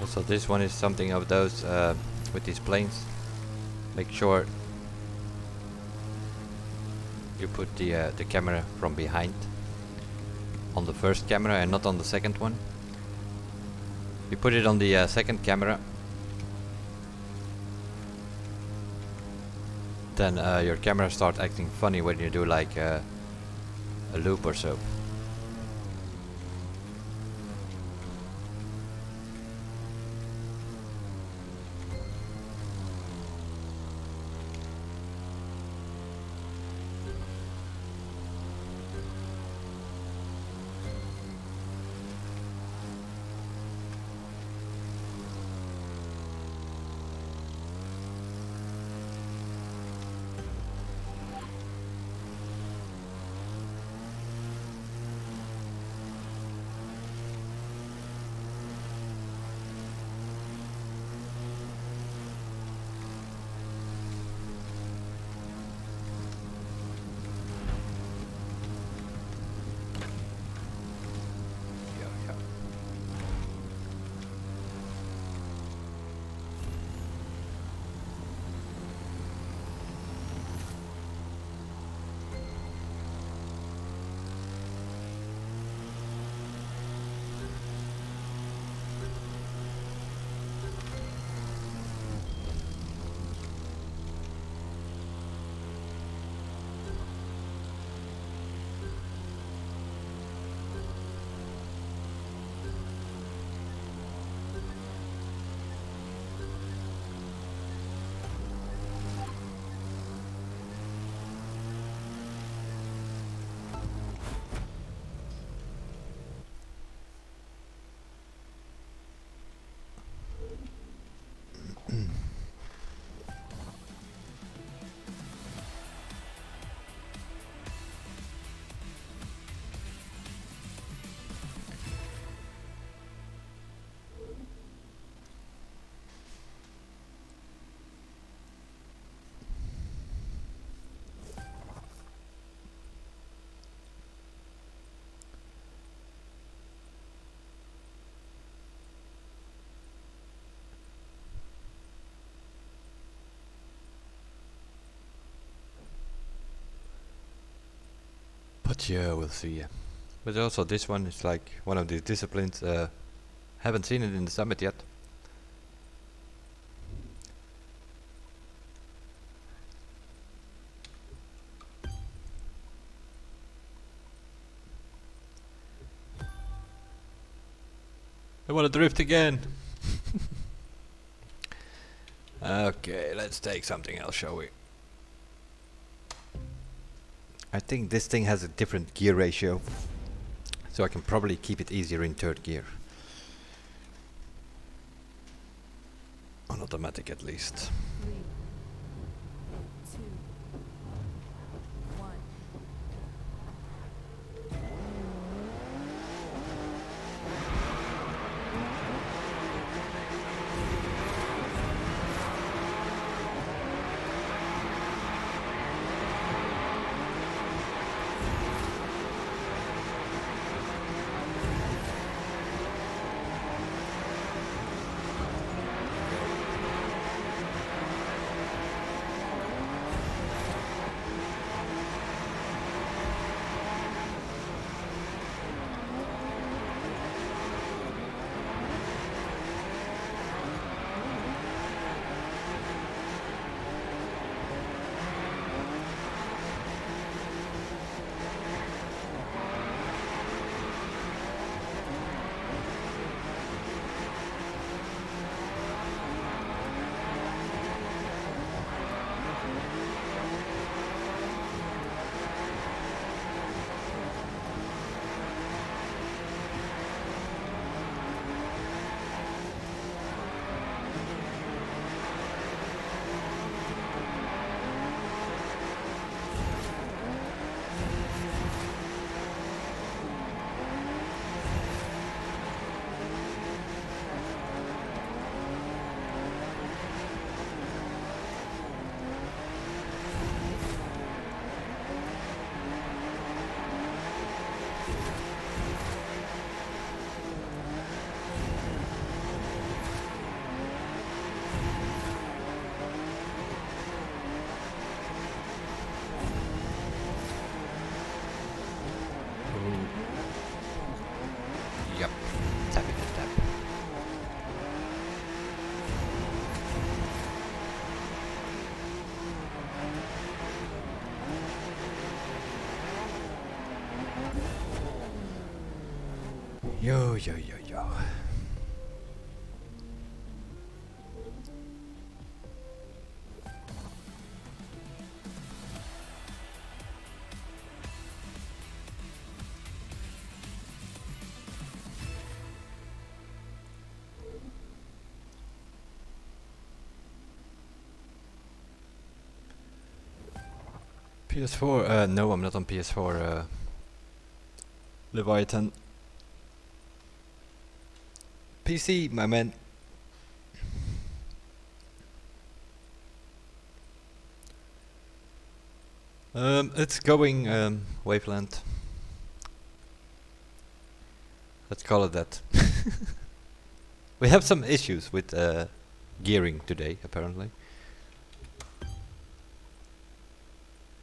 Also, this one is something of those with these planes. Make sure you put the camera from behind on the first camera and not on the second one. You put it on the second camera, then your camera starts acting funny when you do like a loop or so. But yeah, we'll see. But also this one is like one of these disciplines. Haven't seen it in the summit yet. I want to drift again. Okay, let's take something else, shall we? I think this thing has a different gear ratio, so I can probably keep it easier in third gear. On automatic at least. 3, 2, 1. Yep. Tap it, tap. Yo, yo, yo, yo. PS4? No, I'm not on PS4. Leviathan. PC, my man. It's going Waveland. Let's call it that. We have some issues with gearing today, apparently.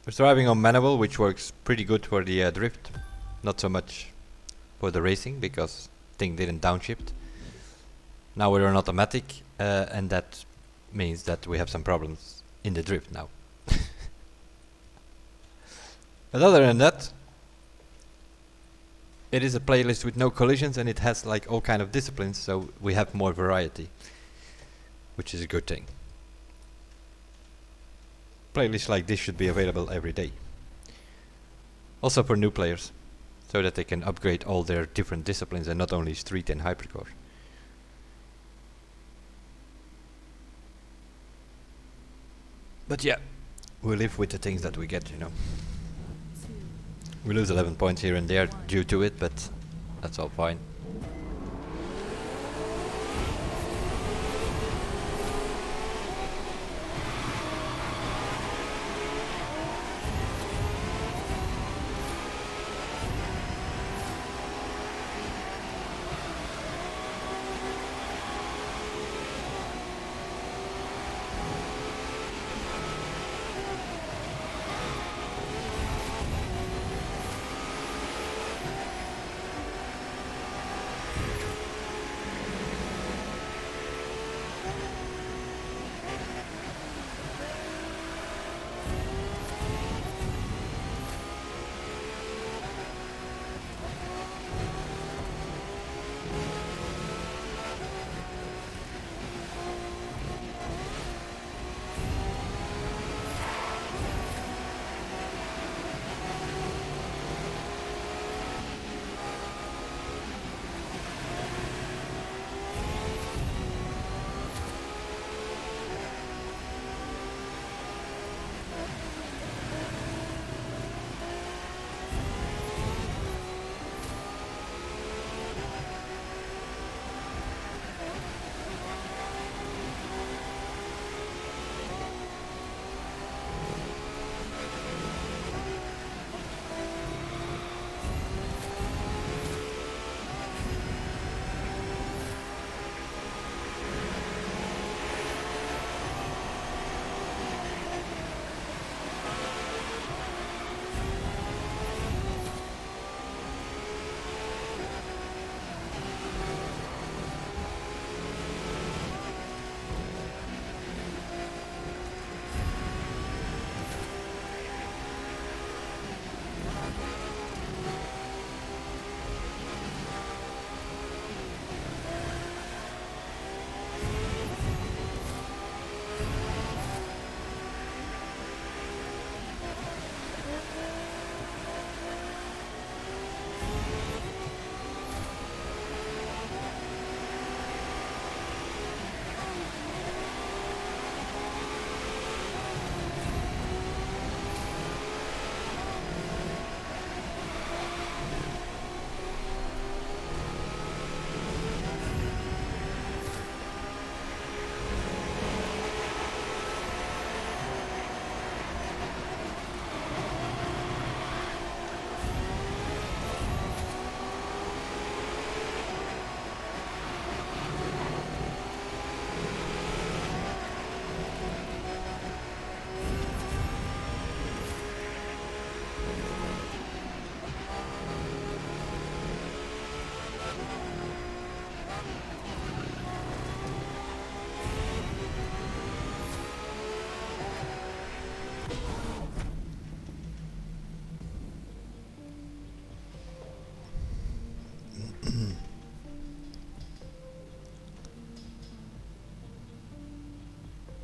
We're driving on Manimal, which works pretty good for the drift. Not so much for the racing, because thing didn't downshift. Now we're on automatic, and that means that we have some problems in the drift now. But other than that, it is a playlist with no collisions, and it has like all kind of disciplines, so we have more variety, which is a good thing. Playlists like this should be available every day. Also for new players, so that they can upgrade all their different disciplines and not only street and hypercar. But yeah, we live with the things that we get, you know. We lose 11 points here and there due to it, but that's all fine.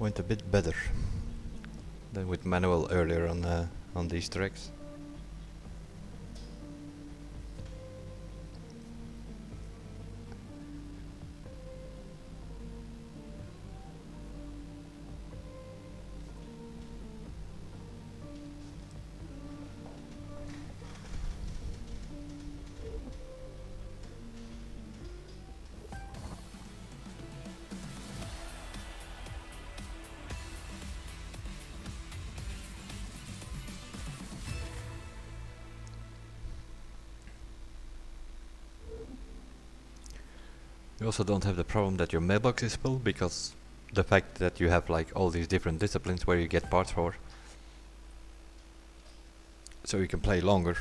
went a bit better than with manual earlier on these tracks. You also don't have the problem that your mailbox is full, because the fact that you have like all these different disciplines where you get parts for, so you can play longer.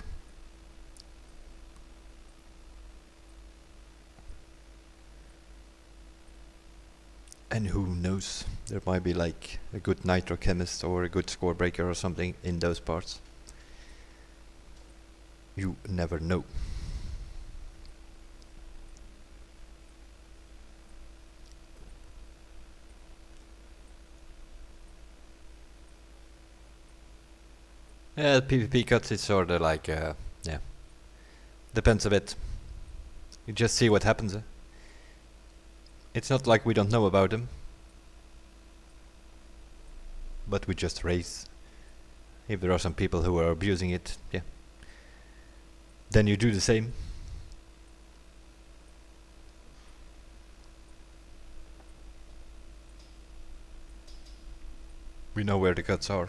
And who knows, there might be like a good nitrochemist or a good score breaker or something in those parts. You never know. Yeah, PvP cuts is sort of like, yeah, depends a bit. You just see what happens. It's not like we don't know about them, but we just race. If there are some people who are abusing it, yeah, then you do the same. We know where the cuts are.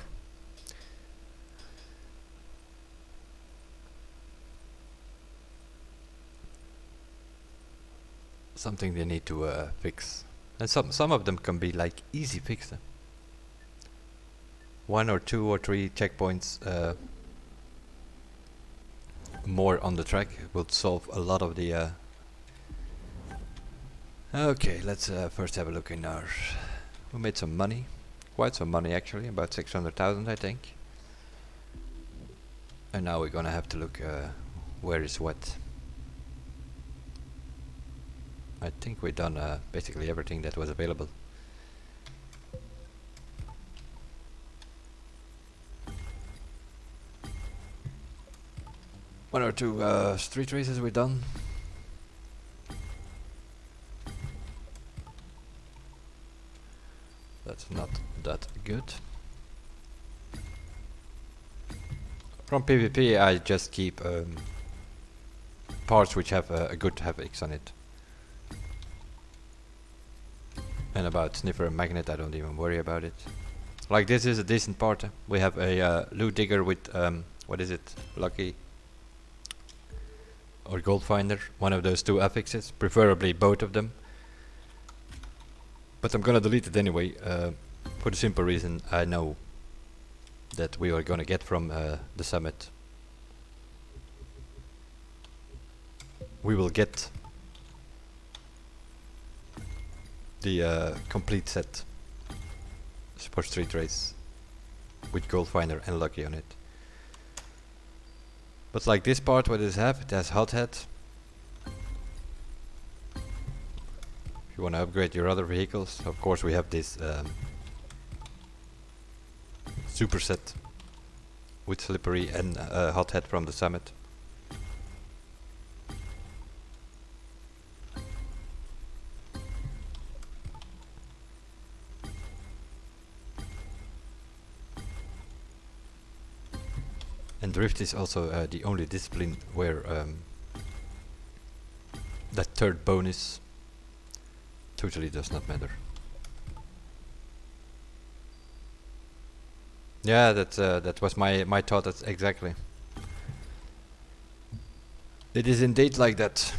Something they need to fix, and some of them can be like easy fixed. 1 or 2 or 3 checkpoints more on the track will solve a lot of the. Okay, let's first have a look in our. We made some money, quite some money actually, about 600,000 I think. And now we're gonna have to look where is what. I think we've done basically everything that was available. One or two street races we've done. That's not that good. From PvP I just keep parts which have a good X on it. And about Sniffer and Magnet I don't even worry about it. Like this is a decent part. We have a loot digger with what is it? Lucky or Gold Finder. One of those two affixes, preferably both of them. But I'm gonna delete it anyway, for the simple reason I know that we are gonna get from the summit. We will get the complete set Sport Street Race with Gold Finder and Lucky on it. But like this part, what does it have? It has hot head. If you want to upgrade your other vehicles, of course we have this super set with slippery and hot head from the summit. And drift is also the only discipline where that third bonus totally does not matter. Yeah, that was my thought. That's exactly. It is indeed like that.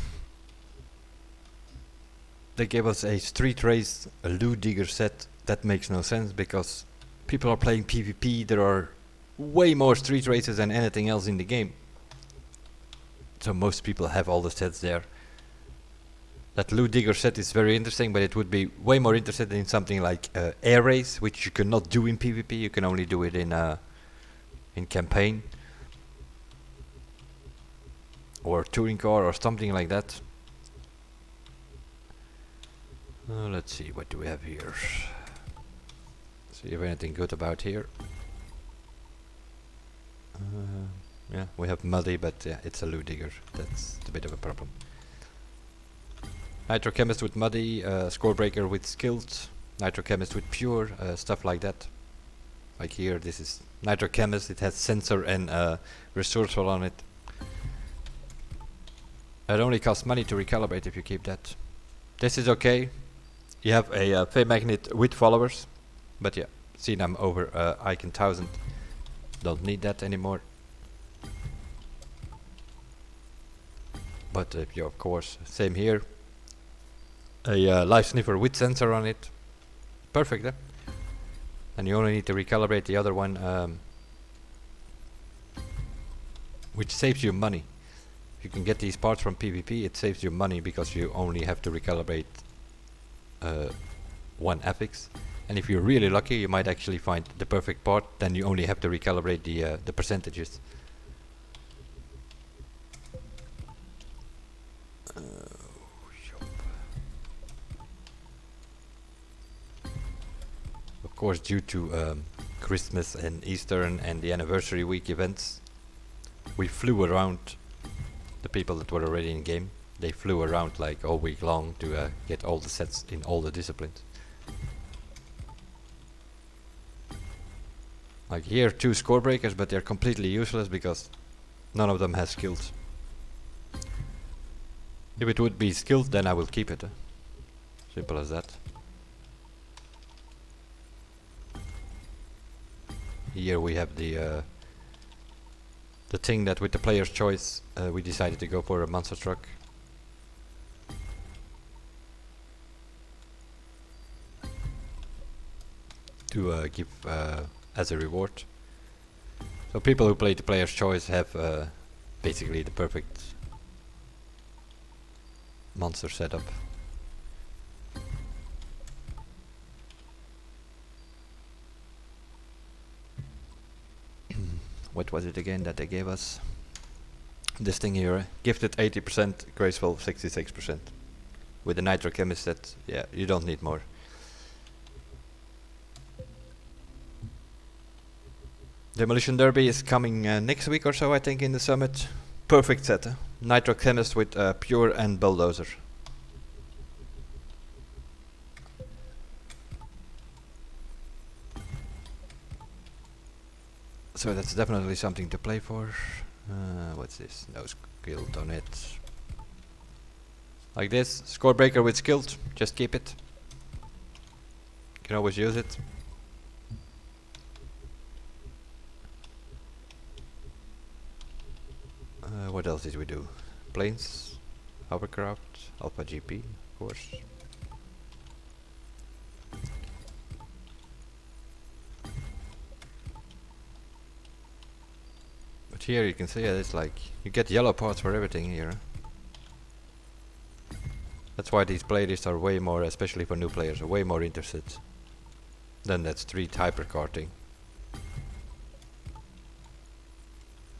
They gave us a street race, a loot digger set. That makes no sense because people are playing PvP. There are way more street races than anything else in the game. So most people have all the sets there. That loot digger set is very interesting, but it would be way more interested in something like air race, which you cannot do in PvP. You can only do it in campaign or touring car or something like that. Let's see, what do we have here? See if anything good about here. Yeah, we have muddy, but yeah, it's a loo digger. That's a bit of a problem. Nitrochemist with muddy, scorebreaker with skilled, nitrochemist with pure, stuff like that. Like here, this is nitrochemist. It has sensor and resourceful on it. It only costs money to recalibrate if you keep that. This is okay. You have a Fey Magnet with followers, but yeah, seen I'm over Icon 1000. Don't need that anymore. But if you, of course, same here. A life sniffer with sensor on it. Perfect, eh? And you only need to recalibrate the other one, which saves you money. If you can get these parts from PvP, it saves you money because you only have to recalibrate one affix. And if you're really lucky, you might actually find the perfect part. Then you only have to recalibrate the percentages. Of course, due to Christmas and Easter and the anniversary week events, we flew around. The people that were already in game, they flew around like all week long to get all the sets in all the disciplines. Like here, 2 score breakers, but they're completely useless because none of them has skills. If it would be skilled, then I will keep it. Simple as that. Here we have the thing that with the player's choice we decided to go for a monster truck. To give as a reward. So people who play the player's choice have basically the perfect monster setup. What was it again that they gave us? This thing here, gifted 80%, graceful 66%. With the nitrochemist set, yeah, you don't need more. Demolition Derby is coming next week or so, I think, in the summit. Perfect set, nitrochemist with pure and bulldozer. So that's definitely something to play for. What's this? No skilled on it. Like this, score breaker with skilled, just keep it. You can always use it. What else did we do? Planes, hovercraft, Alpha GP, of course. But here you can see it's like you get yellow parts for everything here. That's why these playlists are way more, especially for new players, are way more interested than that street hypercarting.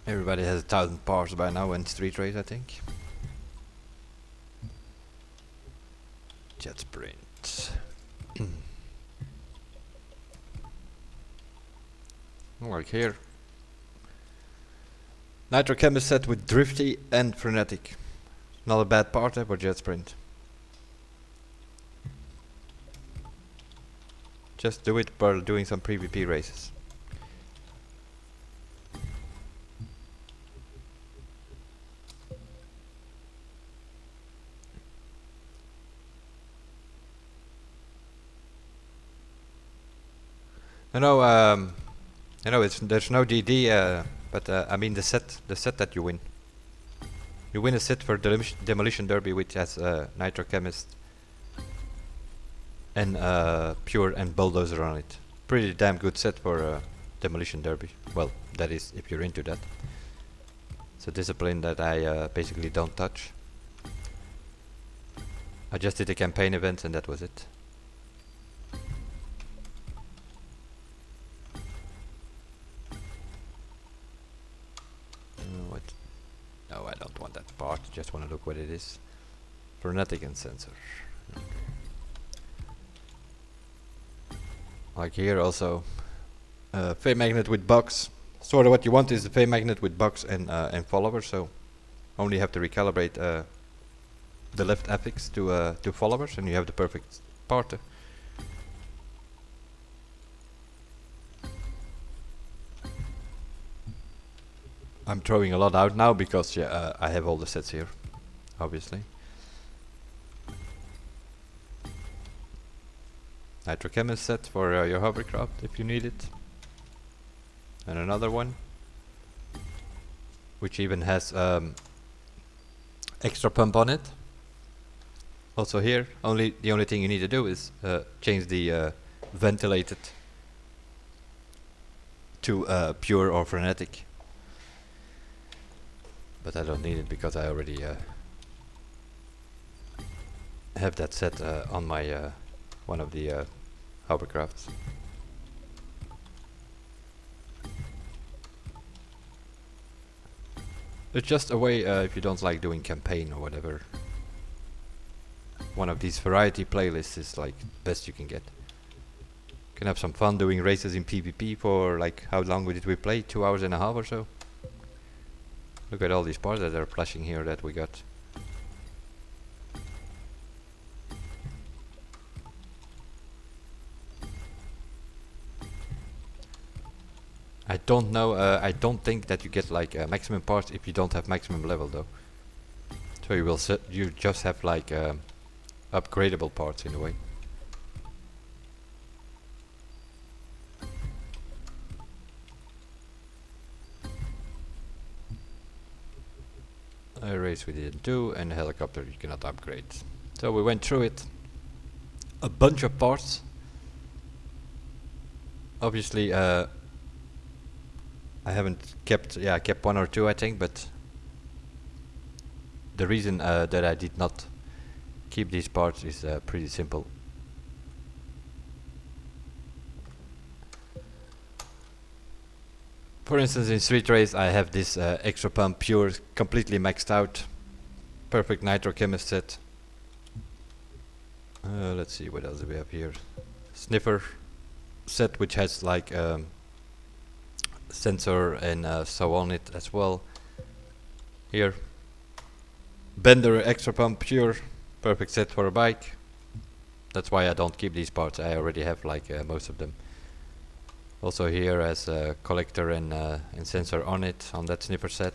Everybody has 1,000 parts by now in street race, I think. Jet sprint. Like here. Nitrochemist set with drifty and frenetic. Not a bad part for jet sprint. Just do it while doing some PvP races. I know there's no DD, but I mean the set that you win. You win a set for Demolition Derby, which has Nitrochemist and Pure and Bulldozer on it. Pretty damn good set for Demolition Derby. Well, that is if you're into that. It's a discipline that I basically don't touch. I just did the campaign events and that was it. What? No, I don't want that part. Just want to look what it is. Frenetic and sensor. Okay. Like here also, fey magnet with box. Sort of what you want is the fey magnet with box and follower. So only have to recalibrate the left affix to followers, and you have the perfect part. I'm throwing a lot out now because I have all the sets here, obviously. Nitrochemist set for your hovercraft if you need it. And another one, which even has extra pump on it. Also here, the only thing you need to do is change the ventilated to pure or frenetic. But I don't need it because I already have that set on my one of the hovercrafts. It's just a way if you don't like doing campaign or whatever. One of these variety playlists is like best you can get. Can have some fun doing races in PvP for like how long did we play? 2 hours and a half or so. Look at all these parts that are flashing here that we got. I don't know, I don't think that you get like maximum parts if you don't have maximum level though. So you just have like upgradable parts in a way. A race we didn't do, and a helicopter you cannot upgrade. So we went through it. A bunch of parts. Obviously I haven't kept, I kept 1 or 2 I think, but the reason that I did not keep these parts is pretty simple. For instance, in Street Race I have this extra pump pure, completely maxed out, perfect nitrochemist set. Let's see what else do we have here. Sniffer set, which has like sensor and so on it as well. Here, Bender extra pump pure, perfect set for a bike. That's why I don't keep these parts. I already have like most of them. Also here as a collector and sensor on it, on that sniffer set.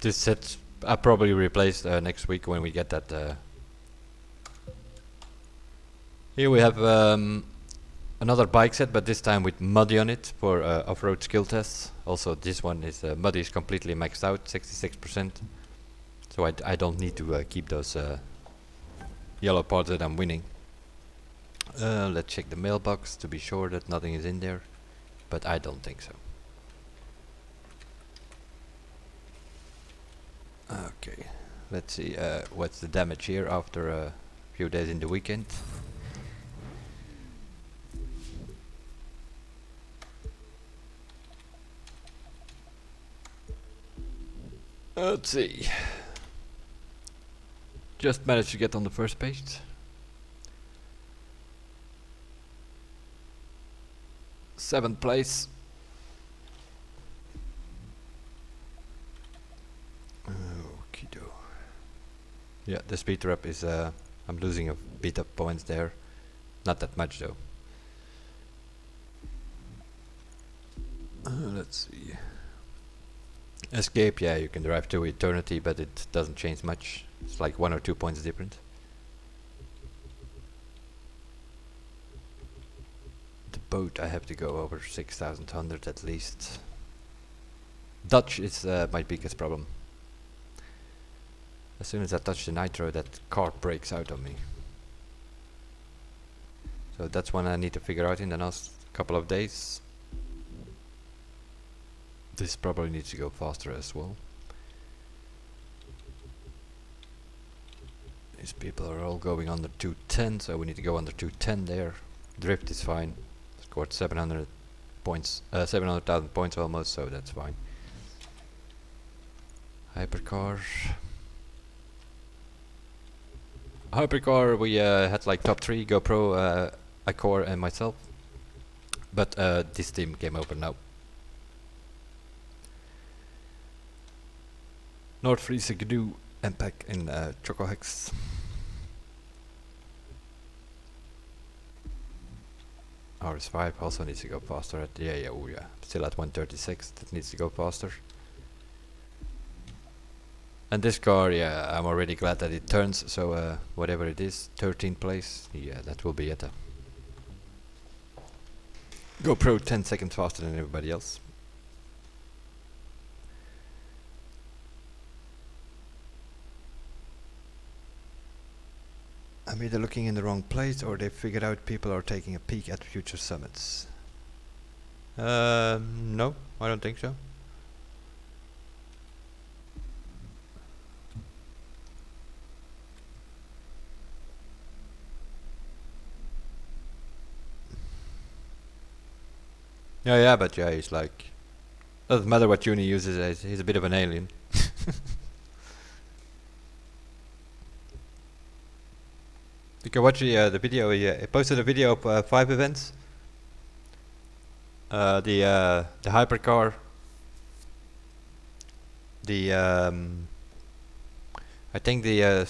This set I'll probably replace next week when we get that. Here we have another bike set, but this time with Muddy on it for off-road skill tests. Also this one is Muddy is completely maxed out, 66%. So I don't need to keep those yellow parts that I'm winning. Let's check the mailbox to be sure that nothing is in there, but I don't think so. Okay, let's see what's the damage here after a few days in the weekend. Let's see. Just managed to get on the first page. Seventh place. Okido. Yeah, the speed rep is I'm losing a bit of points there. Not that much though. Let's see. Escape, yeah, you can drive to eternity, but it doesn't change much. It's like 1 or 2 points different. The boat, I have to go over 6,100 at least. Dutch is my biggest problem. As soon as I touch the nitro, that card breaks out on me. So that's one I need to figure out in the next couple of days. This probably needs to go faster as well. These people are all going under 210, so we need to go under 210 there. Drift is fine. Scored 700 points, 700,000 points almost, so that's fine. Hypercar. Hypercar, we had like top 3, GoPro, Icor and myself. But this team came over now. Nordfriese Gnu, MPEG in Chocohex. RS5 also needs to go faster at yeah, still at 136, that needs to go faster. And this car, yeah, I'm already glad that it turns, so whatever it is, 13th place, yeah, that will be it. GoPro 10 seconds faster than everybody else. I'm either looking in the wrong place or they figured out people are taking a peek at future summits. No, I don't think so. Yeah, but yeah, he's like, doesn't matter what tune he uses, he's a bit of an alien. You can watch the video. He posted a video of 5 events. The hypercar, the I think the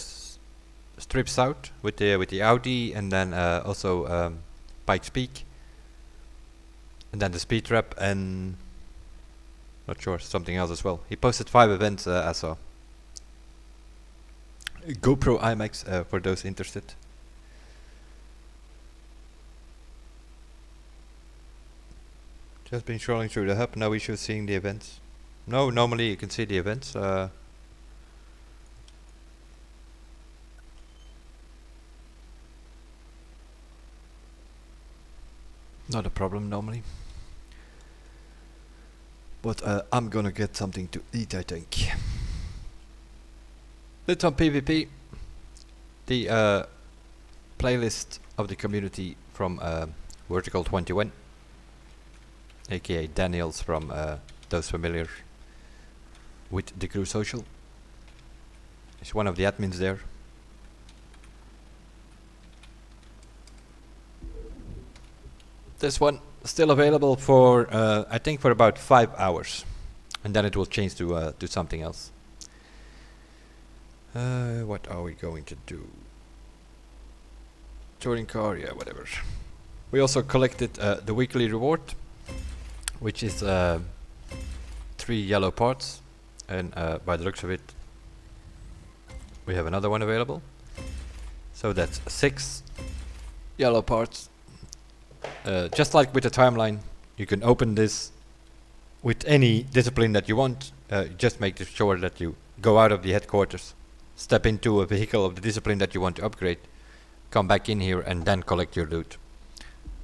strip south with the Audi, and then also Pikes Peak, and then the speed trap, and not sure, something else as well. He posted 5 events I saw. GoPro IMAX for those interested. Just been scrolling through the hub, no issue seeing the events. No, normally you can see the events. Not a problem normally. But I'm gonna get something to eat, I think. Let's on PvP. The playlist of the community from Vertical 21. aka Daniels from those familiar with the Crew Social. He's one of the admins there. This one still available for I think for about 5 hours, and then it will change to something else. What are we going to do? Touring car, yeah, whatever. We also collected the weekly reward, which is 3 yellow parts, and by the looks of it we have another one available, so that's 6 yellow parts. Just like with the timeline, you can open this with any discipline that you want. Just make sure that you go out of the headquarters, step into a vehicle of the discipline that you want to upgrade, come back in here and then collect your loot,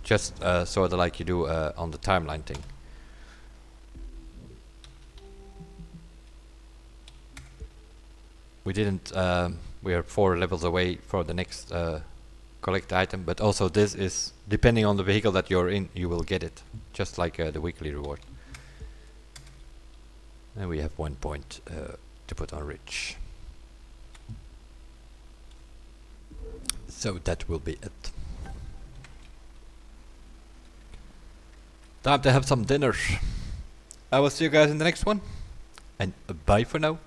just sort of like you do on the timeline thing. We didn't, we are 4 levels away for the next collect item, but also this is, depending on the vehicle that you're in, you will get it, just like the weekly reward. And we have 1 point to put on Rich. So that will be it. Time to have some dinner. I will see you guys in the next one, and bye for now.